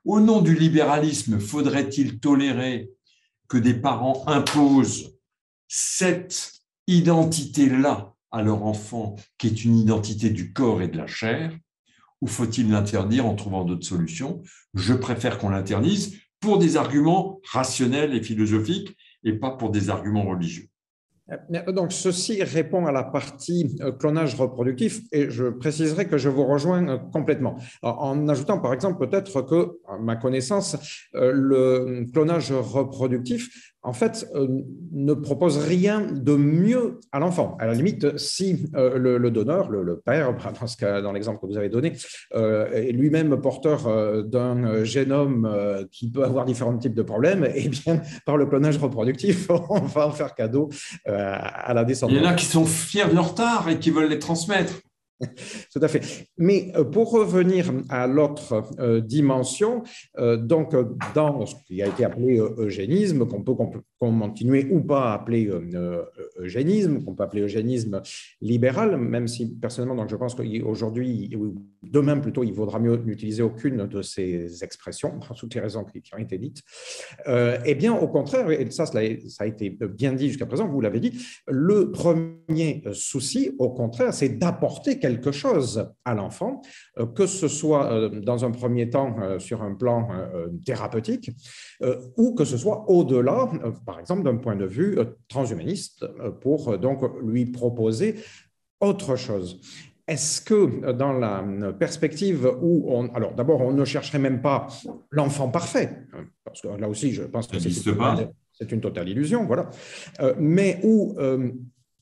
Au nom du libéralisme, faudrait-il tolérer que des parents imposent cette identité-là à leur enfant, qui est une identité du corps et de la chair, ou faut-il l'interdire en trouvant d'autres solutions? Je préfère qu'on l'interdise pour des arguments rationnels et philosophiques et pas pour des arguments religieux. Donc, ceci répond à la partie clonage reproductif et je préciserai que je vous rejoins complètement. En ajoutant par exemple peut-être que, à ma connaissance, le clonage reproductif, en fait, ne propose rien de mieux à l'enfant. À la limite, si le donneur, le père, dans l'exemple que vous avez donné, est lui-même porteur d'un génome qui peut avoir différents types de problèmes, eh bien, par le clonage reproductif, on va en faire cadeau à la descendance. Il y en a qui sont fiers de leur tard et qui veulent les transmettre. Tout à fait. Mais pour revenir à l'autre dimension, donc dans ce qui a été appelé eugénisme, qu'on peut continuer ou pas à appeler eugénisme, qu'on peut appeler eugénisme libéral, même si personnellement, donc je pense qu'aujourd'hui, demain plutôt, il vaudra mieux n'utiliser aucune de ces expressions, pour toutes les raisons qui ont été dites. Eh bien, au contraire, et ça a été bien dit jusqu'à présent, vous l'avez dit, le premier souci, au contraire, c'est d'apporter quelque chose à l'enfant, que ce soit dans un premier temps sur un plan thérapeutique ou que ce soit au-delà, par exemple d'un point de vue transhumaniste, pour donc lui proposer autre chose. Est-ce que dans la perspective où alors d'abord on ne chercherait même pas l'enfant parfait, parce que là aussi je pense que c'est une totale illusion, voilà, mais où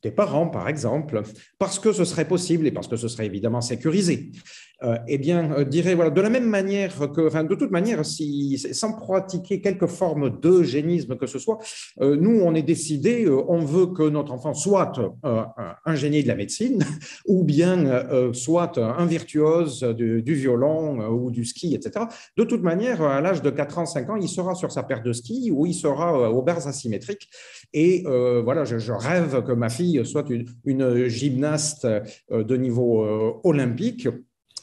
des parents, par exemple, parce que ce serait possible et parce que ce serait évidemment sécurisé, eh bien, dirait, voilà, de la même manière que, enfin, de toute manière, sans pratiquer quelque forme d'eugénisme que ce soit, nous, on est décidé, on veut que notre enfant soit un génie de la médecine ou bien soit un virtuose du violon ou du ski, etc. De toute manière, à l'âge de 4 ans, 5 ans, il sera sur sa paire de ski ou il sera aux barres asymétriques. Et voilà, je rêve que ma fille soit une gymnaste de niveau olympique.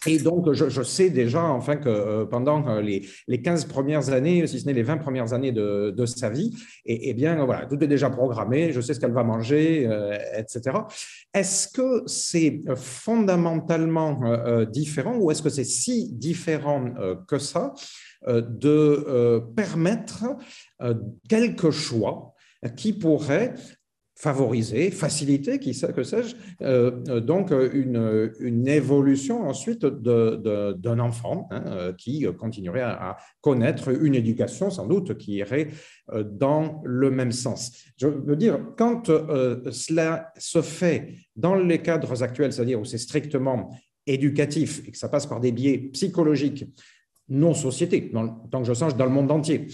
Et donc, je sais déjà enfin, que pendant les 15 premières années, si ce n'est les 20 premières années de sa vie, et bien, voilà, tout est déjà programmé, je sais ce qu'elle va manger, etc. Est-ce que c'est fondamentalement différent ou est-ce que c'est si différent que ça de permettre quelques choix qui pourraient favoriser, faciliter, que sais-je, donc une évolution ensuite d'un enfant qui continuerait à connaître une éducation sans doute qui irait dans le même sens. Je veux dire, quand cela se fait dans les cadres actuels, c'est-à-dire où c'est strictement éducatif et que ça passe par des biais psychologiques, non société, tant que je sache, dans le monde entier,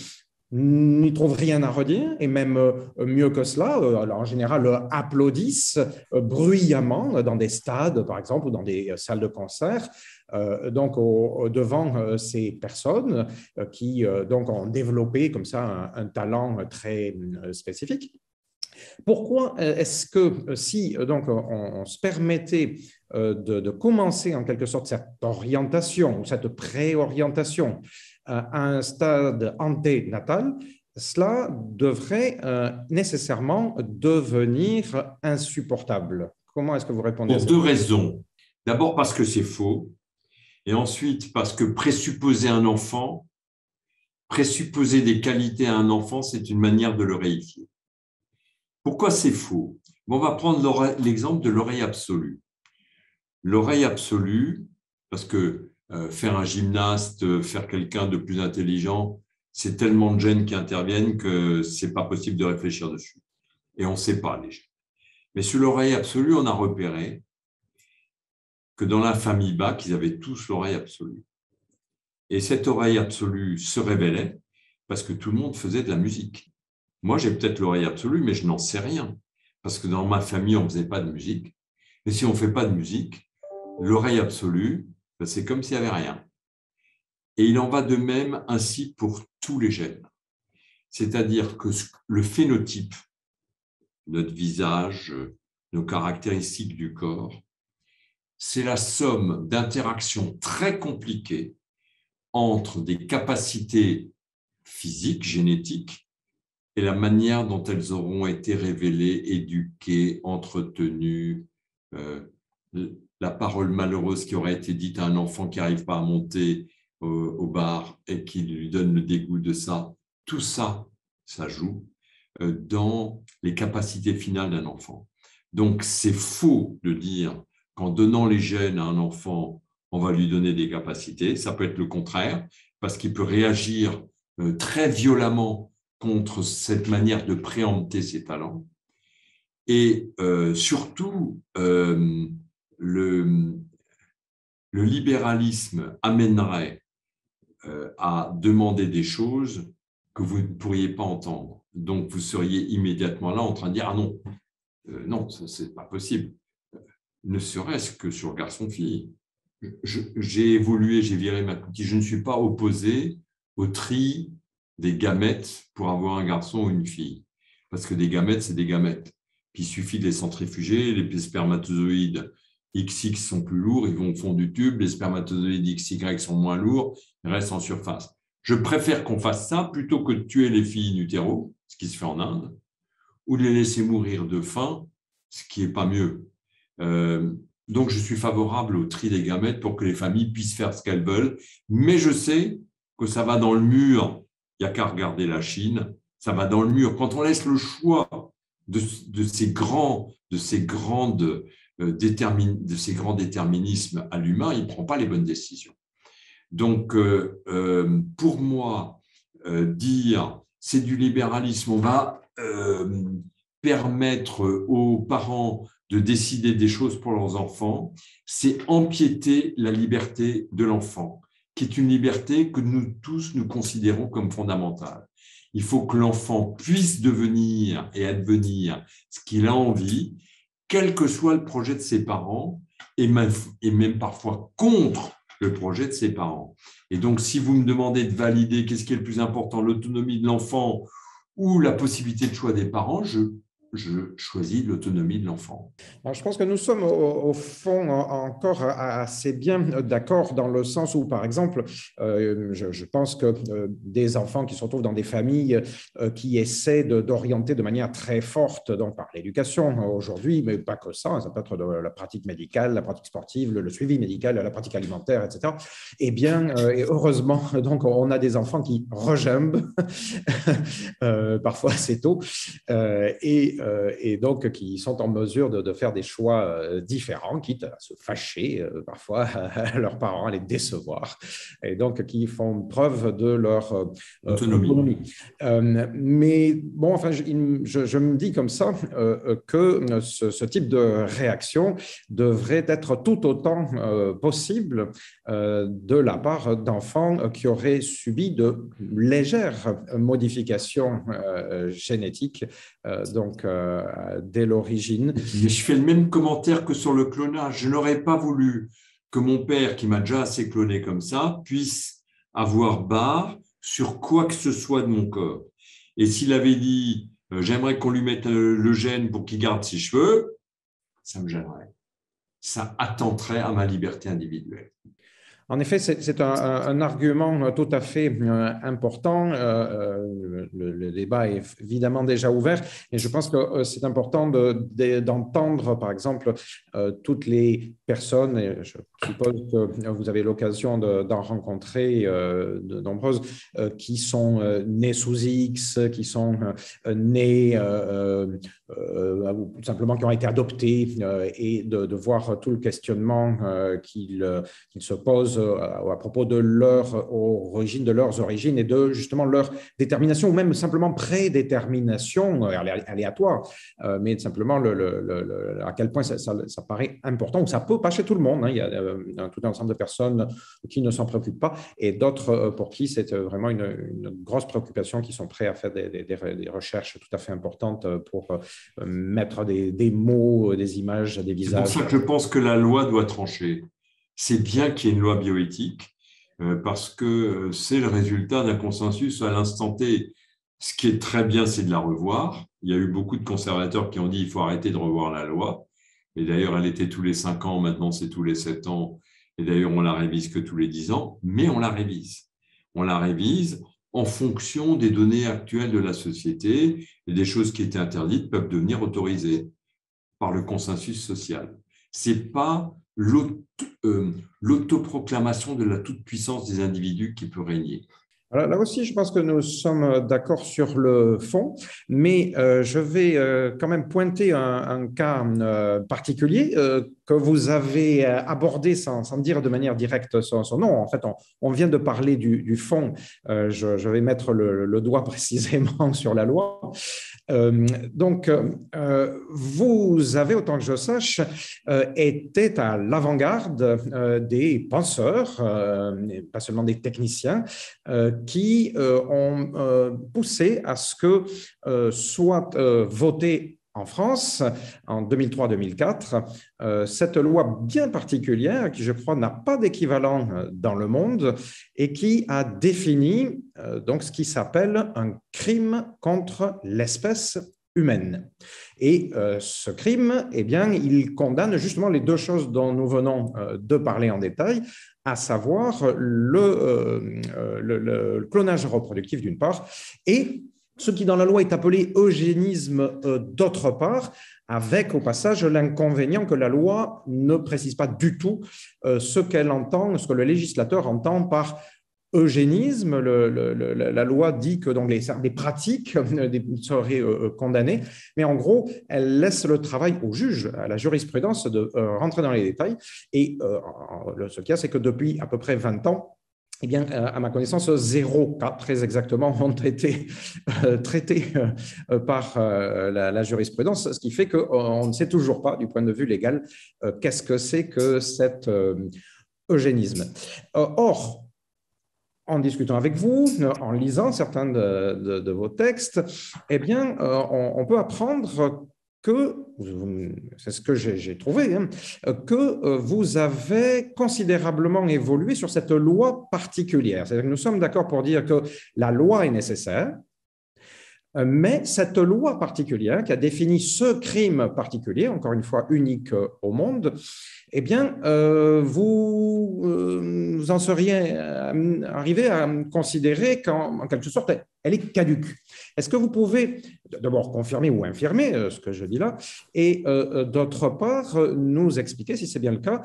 n'y trouvent rien à redire et même mieux que cela, alors en général applaudissent bruyamment dans des stades par exemple ou dans des salles de concert donc devant ces personnes qui donc ont développé comme ça un talent très spécifique. Pourquoi est-ce que si donc on se permettait de commencer en quelque sorte cette orientation ou cette préorientation à un stade anténatal, cela devrait nécessairement devenir insupportable? Comment est-ce que vous répondez à ça? Pour deux raisons. D'abord parce que c'est faux, et ensuite parce que présupposer un enfant, présupposer des qualités à un enfant, c'est une manière de le réifier. Pourquoi c'est faux? On va prendre l'exemple de l'oreille absolue. L'oreille absolue, parce que faire un gymnaste, faire quelqu'un de plus intelligent, c'est tellement de gènes qui interviennent que ce n'est pas possible de réfléchir dessus. Et on ne sait pas les gènes. Mais sur l'oreille absolue, on a repéré que dans la famille Bach, ils avaient tous l'oreille absolue. Et cette oreille absolue se révélait parce que tout le monde faisait de la musique. Moi, j'ai peut-être l'oreille absolue, mais je n'en sais rien. Parce que dans ma famille, on ne faisait pas de musique. Et si on ne fait pas de musique, l'oreille absolue, c'est comme s'il n'y avait rien. Et il en va de même ainsi pour tous les gènes. C'est-à-dire que le phénotype, notre visage, nos caractéristiques du corps, c'est la somme d'interactions très compliquées entre des capacités physiques, génétiques, et la manière dont elles auront été révélées, éduquées, entretenues. La parole malheureuse qui aurait été dite à un enfant qui n'arrive pas à monter au bar et qui lui donne le dégoût de ça, tout ça, ça joue dans les capacités finales d'un enfant. Donc, c'est faux de dire qu'en donnant les gènes à un enfant, on va lui donner des capacités. Ça peut être le contraire, parce qu'il peut réagir très violemment contre cette manière de préempter ses talents. Et surtout, le libéralisme amènerait à demander des choses que vous ne pourriez pas entendre. Donc, vous seriez immédiatement là en train de dire « Ah non, non, ce n'est pas possible ». Ne serait-ce que sur garçon-fille. J'ai évolué, j'ai viré ma coquille. Je ne suis pas opposé au tri des gamètes pour avoir un garçon ou une fille. Parce que des gamètes, c'est des gamètes. Puis il suffit de les centrifuger, les spermatozoïdes XX sont plus lourds, ils vont au fond du tube, les spermatozoïdes XY sont moins lourds, ils restent en surface. Je préfère qu'on fasse ça plutôt que de tuer les filles in utero, ce qui se fait en Inde, ou de les laisser mourir de faim, ce qui n'est pas mieux. Donc, je suis favorable au tri des gamètes pour que les familles puissent faire ce qu'elles veulent, mais je sais que ça va dans le mur. Il n'y a qu'à regarder la Chine, ça va dans le mur. Quand on laisse le choix de ces grands déterminismes à l'humain, il ne prend pas les bonnes décisions. Donc, pour moi, dire c'est du libéralisme, on va permettre aux parents de décider des choses pour leurs enfants, c'est empiéter la liberté de l'enfant, qui est une liberté que nous tous nous considérons comme fondamentale. Il faut que l'enfant puisse devenir et advenir ce qu'il a envie, quel que soit le projet de ses parents, et même parfois contre le projet de ses parents. Et donc, si vous me demandez de valider qu'est-ce qui est le plus important, l'autonomie de l'enfant ou la possibilité de choix des parents, je choisis l'autonomie de l'enfant. Alors, je pense que nous sommes au fond encore assez bien d'accord dans le sens où, par exemple, je pense que des enfants qui se retrouvent dans des familles qui essaient d'orienter de manière très forte donc par l'éducation aujourd'hui, mais pas que ça peut être de la pratique médicale, la pratique sportive, le suivi médical, la pratique alimentaire, etc. Eh bien, et heureusement, donc, on a des enfants qui regimbent parfois assez tôt et donc qui sont en mesure de faire des choix différents, quitte à se fâcher parfois à leurs parents, à les décevoir, et donc qui font preuve de leur autonomie. Mais bon, enfin, je me dis comme ça que ce type de réaction devrait être tout autant possible de la part d'enfants qui auraient subi de légères modifications génétiques, donc dès l'origine. Mais je fais le même commentaire que sur le clonage. Je n'aurais pas voulu que mon père, qui m'a déjà assez cloné comme ça, puisse avoir barre sur quoi que ce soit de mon corps. Et s'il avait dit j'aimerais qu'on lui mette le gène pour qu'il garde ses cheveux, ça me gênerait. Ça attenterait à ma liberté individuelle. En effet, c'est un argument tout à fait important. Le débat est évidemment déjà ouvert et je pense que c'est important d'entendre, par exemple, toutes les personnes, et je suppose que vous avez l'occasion d'en rencontrer de nombreuses, qui sont nées sous X, qui sont nées ou simplement qui ont été adoptées, et de voir tout le questionnement qu'ils se posent choses à propos de leur origine, de leurs origines et de justement leur détermination ou même simplement prédétermination aléatoire, mais simplement à quel point ça paraît important, ou ça peut pas chez tout le monde. Hein. Il y a tout un ensemble de personnes qui ne s'en préoccupent pas et d'autres pour qui c'est vraiment une grosse préoccupation, qui sont prêts à faire des recherches tout à fait importantes pour mettre des mots, des images, des visages. C'est pour ça que je pense que la loi doit trancher. C'est bien qu'il y ait une loi bioéthique parce que c'est le résultat d'un consensus à l'instant T. Ce qui est très bien, c'est de la revoir. Il y a eu beaucoup de conservateurs qui ont dit qu'il faut arrêter de revoir la loi. Et d'ailleurs, elle était tous les 5 ans, maintenant c'est tous les 7 ans. Et d'ailleurs, on la révise que tous les 10 ans, mais on la révise. On la révise en fonction des données actuelles de la société, et des choses qui étaient interdites peuvent devenir autorisées par le consensus social. Ce n'est pas l'autoproclamation de la toute-puissance des individus qui peut régner. Alors là aussi, je pense que nous sommes d'accord sur le fond, mais je vais quand même pointer un cas particulier que vous avez abordé sans dire de manière directe son nom. En fait, on vient de parler du fond. Je vais mettre le doigt précisément sur la loi. Donc, vous avez, autant que je sache, été à l'avant-garde des penseurs, pas seulement des techniciens, qui ont poussé à ce que soit voté en France, en 2003-2004, cette loi bien particulière, qui je crois n'a pas d'équivalent dans le monde, et qui a défini donc ce qui s'appelle un crime contre l'espèce humaine. Et ce crime, eh bien, il condamne justement les deux choses dont nous venons de parler en détail, à savoir le clonage reproductif d'une part, et ce qui dans la loi est appelé eugénisme d'autre part, avec au passage l'inconvénient que la loi ne précise pas du tout ce qu'elle entend, ce que le législateur entend par eugénisme. La loi dit que donc les pratiques seraient condamnées, mais en gros, elle laisse le travail au juge, à la jurisprudence de rentrer dans les détails. Et ce qu'il y a, c'est que depuis à peu près 20 ans, eh bien, à ma connaissance, 0 cas, très exactement, ont été traités par la jurisprudence, ce qui fait qu'on ne sait toujours pas, du point de vue légal, qu'est-ce que c'est que cet eugénisme. Or, en discutant avec vous, en lisant certains de vos textes, eh bien, on peut apprendre que, c'est ce que j'ai trouvé, hein, que vous avez considérablement évolué sur cette loi particulière. C'est-à-dire que nous sommes d'accord pour dire que la loi est nécessaire, mais cette loi particulière qui a défini ce crime particulier, encore une fois unique au monde, eh bien, vous en seriez arrivé à considérer qu'en quelque sorte, elle est caduque. Est-ce que vous pouvez d'abord confirmer ou infirmer ce que je dis là, et d'autre part, nous expliquer, si c'est bien le cas,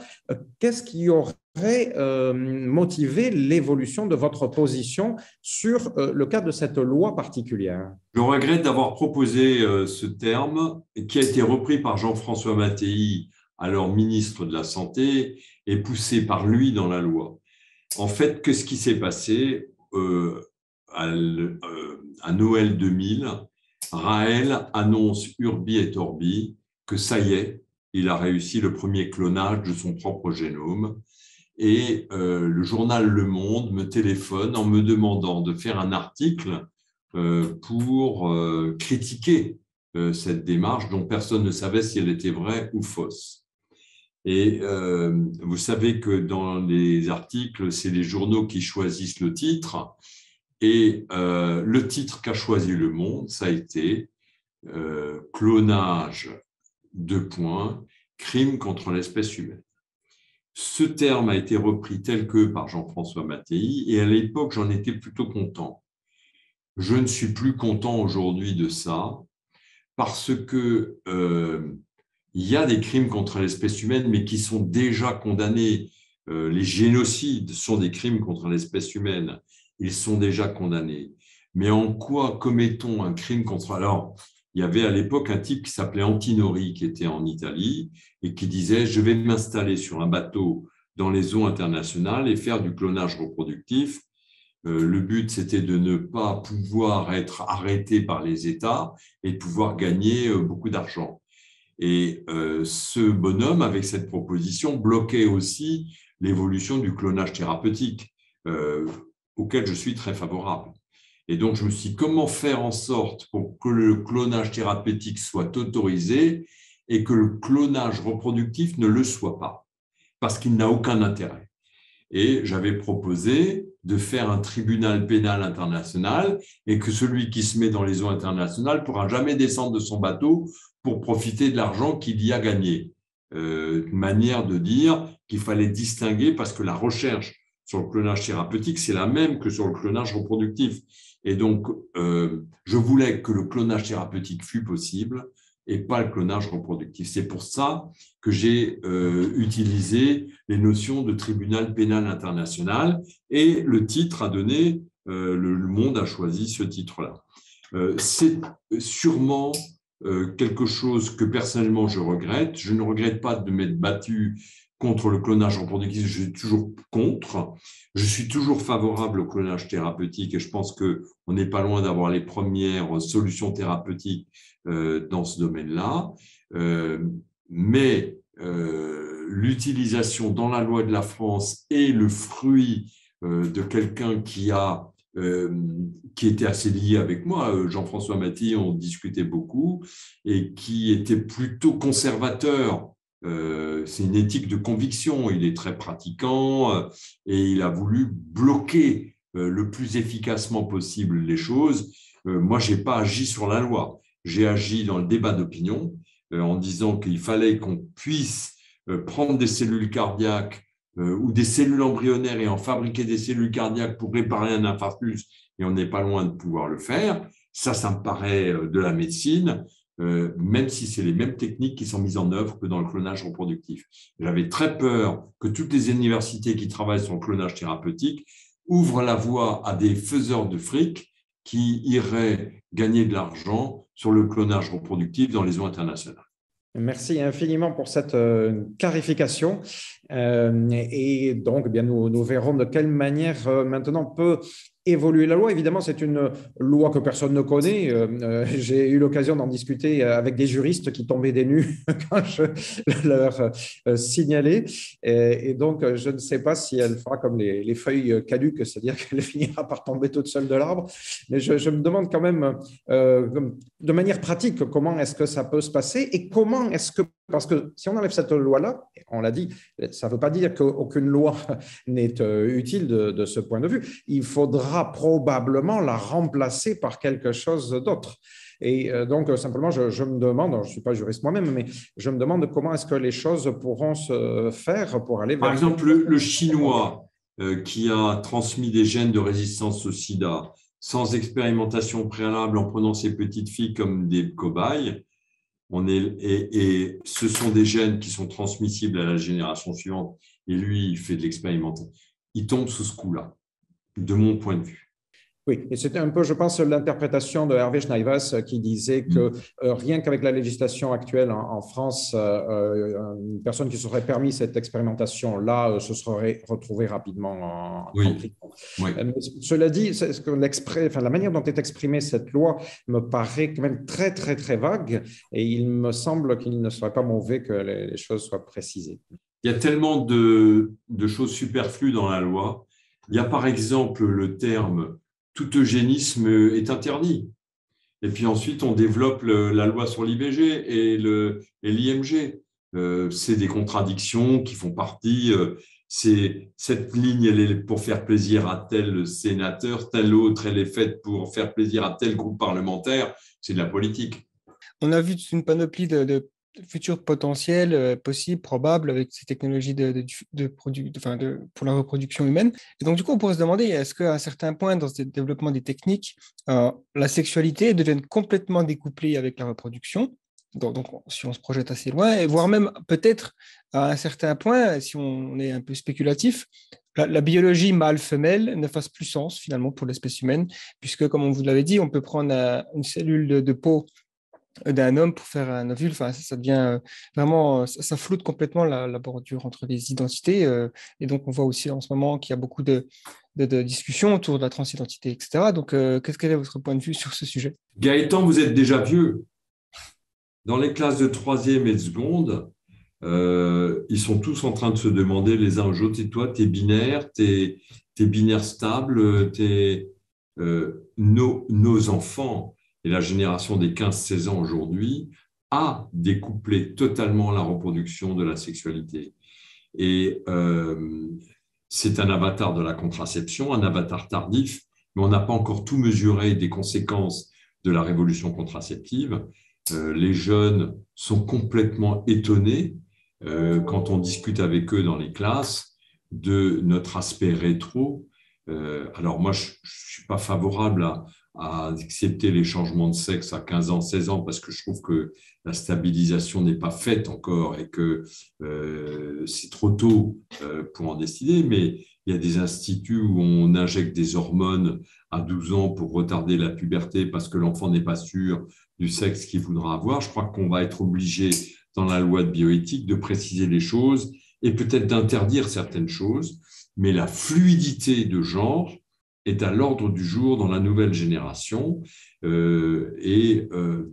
qu'est-ce qui aurait motivé l'évolution de votre position sur le cas de cette loi particulière? Je regrette d'avoir proposé ce terme qui a été repris par Jean-François Mattei, alors ministre de la Santé, et poussé par lui dans la loi. En fait, qu'est-ce qui s'est passé à Noël 2000, Raël annonce Urbi et Orbi que ça y est, il a réussi le premier clonage de son propre génome. Et le journal Le Monde me téléphone en me demandant de faire un article pour critiquer cette démarche dont personne ne savait si elle était vraie ou fausse. Et vous savez que dans les articles, c'est les journaux qui choisissent le titre. Et le titre qu'a choisi Le Monde, ça a été clonage, crime contre l'espèce humaine. Ce terme a été repris tel que par Jean-François Mattei, et à l'époque, j'en étais plutôt content. Je ne suis plus content aujourd'hui de ça, parce que il y a des crimes contre l'espèce humaine, mais qui sont déjà condamnés. Les génocides sont des crimes contre l'espèce humaine. Ils sont déjà condamnés. Mais en quoi commettons un crime contre... Alors, il y avait à l'époque un type qui s'appelait Antinori, qui était en Italie, et qui disait « Je vais m'installer sur un bateau dans les eaux internationales et faire du clonage reproductif. Le but, c'était de ne pas pouvoir être arrêté par les États et de pouvoir gagner beaucoup d'argent. Et ce bonhomme, avec cette proposition, bloquait aussi l'évolution du clonage thérapeutique, auquel je suis très favorable. Et donc, je me suis dit, comment faire en sorte pour que le clonage thérapeutique soit autorisé et que le clonage reproductif ne le soit pas, parce qu'il n'a aucun intérêt. Et j'avais proposé de faire un tribunal pénal international et que celui qui se met dans les eaux internationales ne pourra jamais descendre de son bateau pour profiter de l'argent qu'il y a gagné. Une manière de dire qu'il fallait distinguer parce que la recherche sur le clonage thérapeutique, c'est la même que sur le clonage reproductif. Et donc, je voulais que le clonage thérapeutique fût possible et pas le clonage reproductif. C'est pour ça que j'ai utilisé les notions de tribunal pénal international et le titre a donné, le Monde a choisi ce titre-là. C'est sûrement quelque chose que personnellement je regrette. Je ne regrette pas de m'être battu contre le clonage reproductif, je suis toujours contre. Je suis toujours favorable au clonage thérapeutique et je pense qu'on n'est pas loin d'avoir les premières solutions thérapeutiques dans ce domaine-là. Mais l'utilisation dans la loi de la France est le fruit de quelqu'un qui était assez lié avec moi, Jean-François Maty, on discutait beaucoup, et qui était plutôt conservateur. C'est une éthique de conviction, il est très pratiquant et il a voulu bloquer le plus efficacement possible les choses. Moi, je n'ai pas agi sur la loi, j'ai agi dans le débat d'opinion en disant qu'il fallait qu'on puisse prendre des cellules cardiaques ou des cellules embryonnaires et en fabriquer des cellules cardiaques pour réparer un infarctus, et on n'est pas loin de pouvoir le faire. Ça me paraît de la médecine. Même si c'est les mêmes techniques qui sont mises en œuvre que dans le clonage reproductif. J'avais très peur que toutes les universités qui travaillent sur le clonage thérapeutique ouvrent la voie à des faiseurs de fric qui iraient gagner de l'argent sur le clonage reproductif dans les eaux internationales. Merci infiniment pour cette clarification. Et donc, eh bien, nous verrons de quelle manière maintenant peut évoluer la loi. Évidemment, c'est une loi que personne ne connaît. J'ai eu l'occasion d'en discuter avec des juristes qui tombaient des nues quand je leur signalais. Et donc, je ne sais pas si elle fera comme les feuilles caduques, c'est-à-dire qu'elle finira par tomber toute seule de l'arbre. Mais je me demande quand même, de manière pratique, comment est-ce que ça peut se passer et comment est-ce que, parce que si on enlève cette loi-là, on l'a dit, ça ne veut pas dire qu'aucune loi n'est utile de ce point de vue. Il faudra probablement la remplacer par quelque chose d'autre. Et donc, simplement, je me demande, je ne suis pas juriste moi-même, mais je me demande comment est-ce que les choses pourront se faire pour aller vers… Par exemple, le chinois qui a transmis des gènes de résistance au sida sans expérimentation préalable en prenant ses petites filles comme des cobayes, et ce sont des gènes qui sont transmissibles à la génération suivante, et lui, il fait de l'expérimentation. Il tombe sous ce coup-là, de mon point de vue. Oui, et c'était un peu, je pense, l'interprétation de Hervé Schneivas qui disait que rien qu'avec la législation actuelle en France, une personne qui se serait permis cette expérimentation-là se serait retrouvée rapidement en prison. Oui. Cela dit, la manière dont est exprimée cette loi me paraît quand même très, très, très vague et il me semble qu'il ne serait pas mauvais que les choses soient précisées. Il y a tellement de choses superflues dans la loi. Il y a par exemple le terme « tout eugénisme est interdit ». Et puis ensuite, on développe la loi sur l'IVG et l'IMG. C'est des contradictions qui font partie. Cette ligne, elle est pour faire plaisir à tel sénateur, telle autre, elle est faite pour faire plaisir à tel groupe parlementaire. C'est de la politique. On a vu une panoplie de futurs potentiels possibles, probables avec ces technologies pour la reproduction humaine. Et donc, du coup, on pourrait se demander, est-ce qu'à un certain point dans ce développement des techniques, la sexualité devienne complètement découplée avec la reproduction? Donc, si on se projette assez loin, et voire même peut-être à un certain point, si on est un peu spéculatif, la biologie mâle-femelle ne fasse plus sens finalement pour l'espèce humaine, puisque, comme on vous l'avait dit, on peut prendre une cellule de peau d'un homme pour faire un ovule. Enfin, ça devient vraiment, ça floute complètement la bordure entre les identités. Et donc, on voit aussi en ce moment qu'il y a beaucoup de discussions autour de la transidentité, etc. Donc, quel est votre point de vue sur ce sujet? Gaëtan, vous êtes déjà vieux. Dans les classes de troisième et de seconde, ils sont tous en train de se demander les uns aux autres, et toi, t'es binaire, t'es binaire stable, nos enfants et la génération des 15-16 ans aujourd'hui a découplé totalement la reproduction de la sexualité. Et c'est un avatar de la contraception, un avatar tardif, mais on n'a pas encore tout mesuré des conséquences de la révolution contraceptive. Les jeunes sont complètement étonnés quand on discute avec eux dans les classes de notre aspect rétro. Alors moi, je ne suis pas favorable à accepter les changements de sexe à 15 ans, 16 ans, parce que je trouve que la stabilisation n'est pas faite encore et que c'est trop tôt pour en décider, mais il y a des instituts où on injecte des hormones à 12 ans pour retarder la puberté parce que l'enfant n'est pas sûr du sexe qu'il voudra avoir. Je crois qu'on va être obligé, dans la loi de bioéthique, de préciser les choses et peut-être d'interdire certaines choses, mais la fluidité de genre est à l'ordre du jour dans la nouvelle génération. Il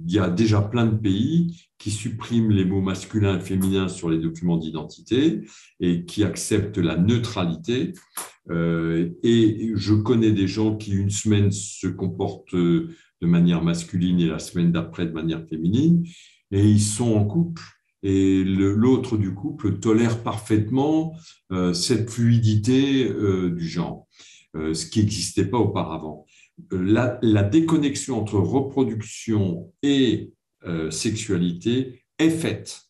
y a déjà plein de pays qui suppriment les mots masculin et féminin sur les documents d'identité et qui acceptent la neutralité. Et je connais des gens qui, une semaine, se comportent de manière masculine et la semaine d'après de manière féminine, et ils sont en couple. Et l'autre du couple tolère parfaitement cette fluidité du genre, ce qui n'existait pas auparavant. La déconnexion entre reproduction et sexualité est faite.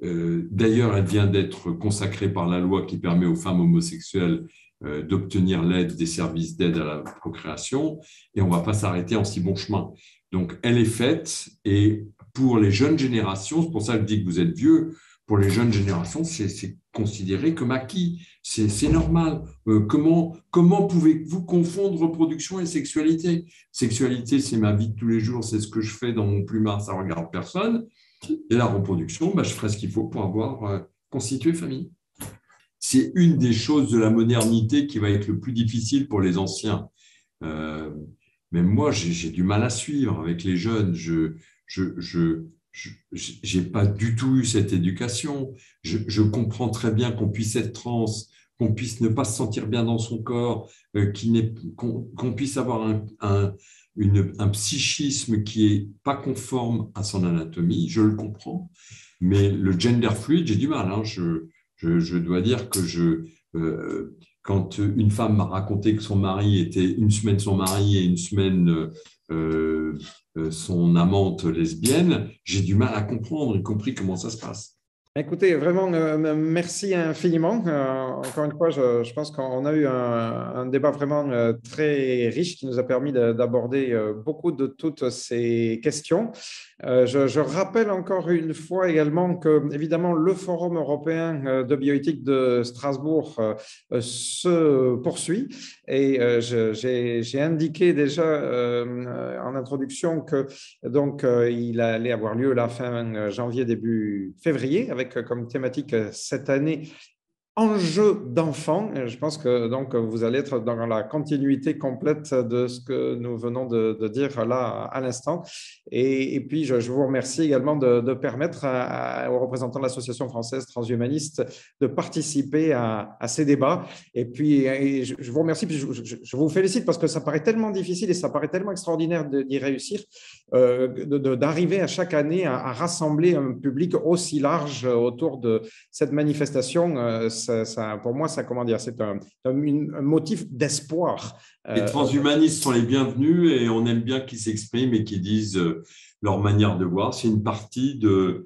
D'ailleurs, elle vient d'être consacrée par la loi qui permet aux femmes homosexuelles d'obtenir l'aide des services d'aide à la procréation, et on ne va pas s'arrêter en si bon chemin. Donc, elle est faite, et pour les jeunes générations, c'est pour ça que je dis que vous êtes vieux, pour les jeunes générations, c'est considéré comme acquis, c'est normal. Comment pouvez-vous confondre reproduction et sexualité? Sexualité, c'est ma vie de tous les jours, c'est ce que je fais dans mon plumard, ça ne regarde personne. Et la reproduction, je ferai ce qu'il faut pour avoir constitué famille. C'est une des choses de la modernité qui va être le plus difficile pour les anciens. Même moi, j'ai du mal à suivre avec les jeunes. Je n'ai pas du tout eu cette éducation. Je comprends très bien qu'on puisse être trans, qu'on puisse ne pas se sentir bien dans son corps, qu'on puisse avoir un psychisme qui n'est pas conforme à son anatomie. Je le comprends. Mais le gender fluid, j'ai du mal. Je dois dire que quand une femme m'a raconté que son mari était une semaine son mari et une semaine son amante lesbienne, j'ai du mal à comprendre, y compris comment ça se passe. Écoutez, vraiment, merci infiniment. Encore une fois, je pense qu'on a eu un débat vraiment très riche qui nous a permis d'aborder beaucoup de toutes ces questions. Je rappelle encore une fois également que, évidemment, le Forum européen de bioéthique de Strasbourg se poursuit. Et j'ai indiqué déjà en introduction que donc, il allait avoir lieu la fin janvier, début février, avec comme thématique cette année enjeux d'enfants. Je pense que donc vous allez être dans la continuité complète de ce que nous venons de dire là à l'instant. Et puis, je vous remercie également de permettre aux représentants de l'Association française transhumaniste de participer à ces débats. Et puis, je vous remercie, puis je vous félicite parce que ça paraît tellement difficile et ça paraît tellement extraordinaire d'y réussir, d'arriver à chaque année à rassembler un public aussi large autour de cette manifestation. Pour moi, c'est un motif d'espoir. Les transhumanistes sont les bienvenus et on aime bien qu'ils s'expriment et qu'ils disent leur manière de voir. C'est une partie de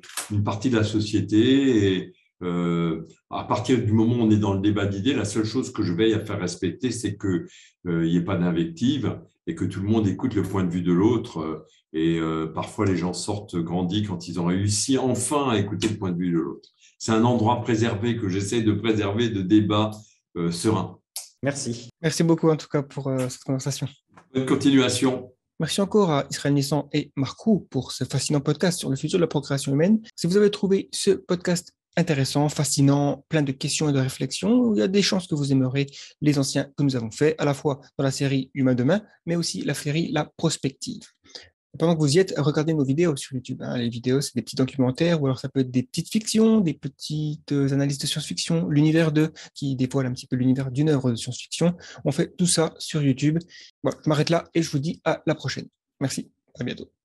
la société et à partir du moment où on est dans le débat d'idées, la seule chose que je veille à faire respecter, c'est qu'il n'y ait pas d'invective et que tout le monde écoute le point de vue de l'autre. Et parfois, les gens sortent grandis quand ils ont réussi enfin à écouter le point de vue de l'autre. C'est un endroit préservé que j'essaie de préserver de débats sereins. Merci. Merci beaucoup en tout cas pour cette conversation. Bonne continuation. Merci encore à Israël Nissan et Marc Roux pour ce fascinant podcast sur le futur de la procréation humaine. Si vous avez trouvé ce podcast intéressant, fascinant, plein de questions et de réflexions, il y a des chances que vous aimerez les anciens que nous avons faits, à la fois dans la série Humain demain, mais aussi la série La Prospective. Pendant que vous y êtes, regardez nos vidéos sur YouTube. Les vidéos, c'est des petits documentaires, ou alors ça peut être des petites fictions, des petites analyses de science-fiction, l'univers qui dévoile un petit peu l'univers d'une œuvre de science-fiction. On fait tout ça sur YouTube. Bon, je m'arrête là et je vous dis à la prochaine. Merci, à bientôt.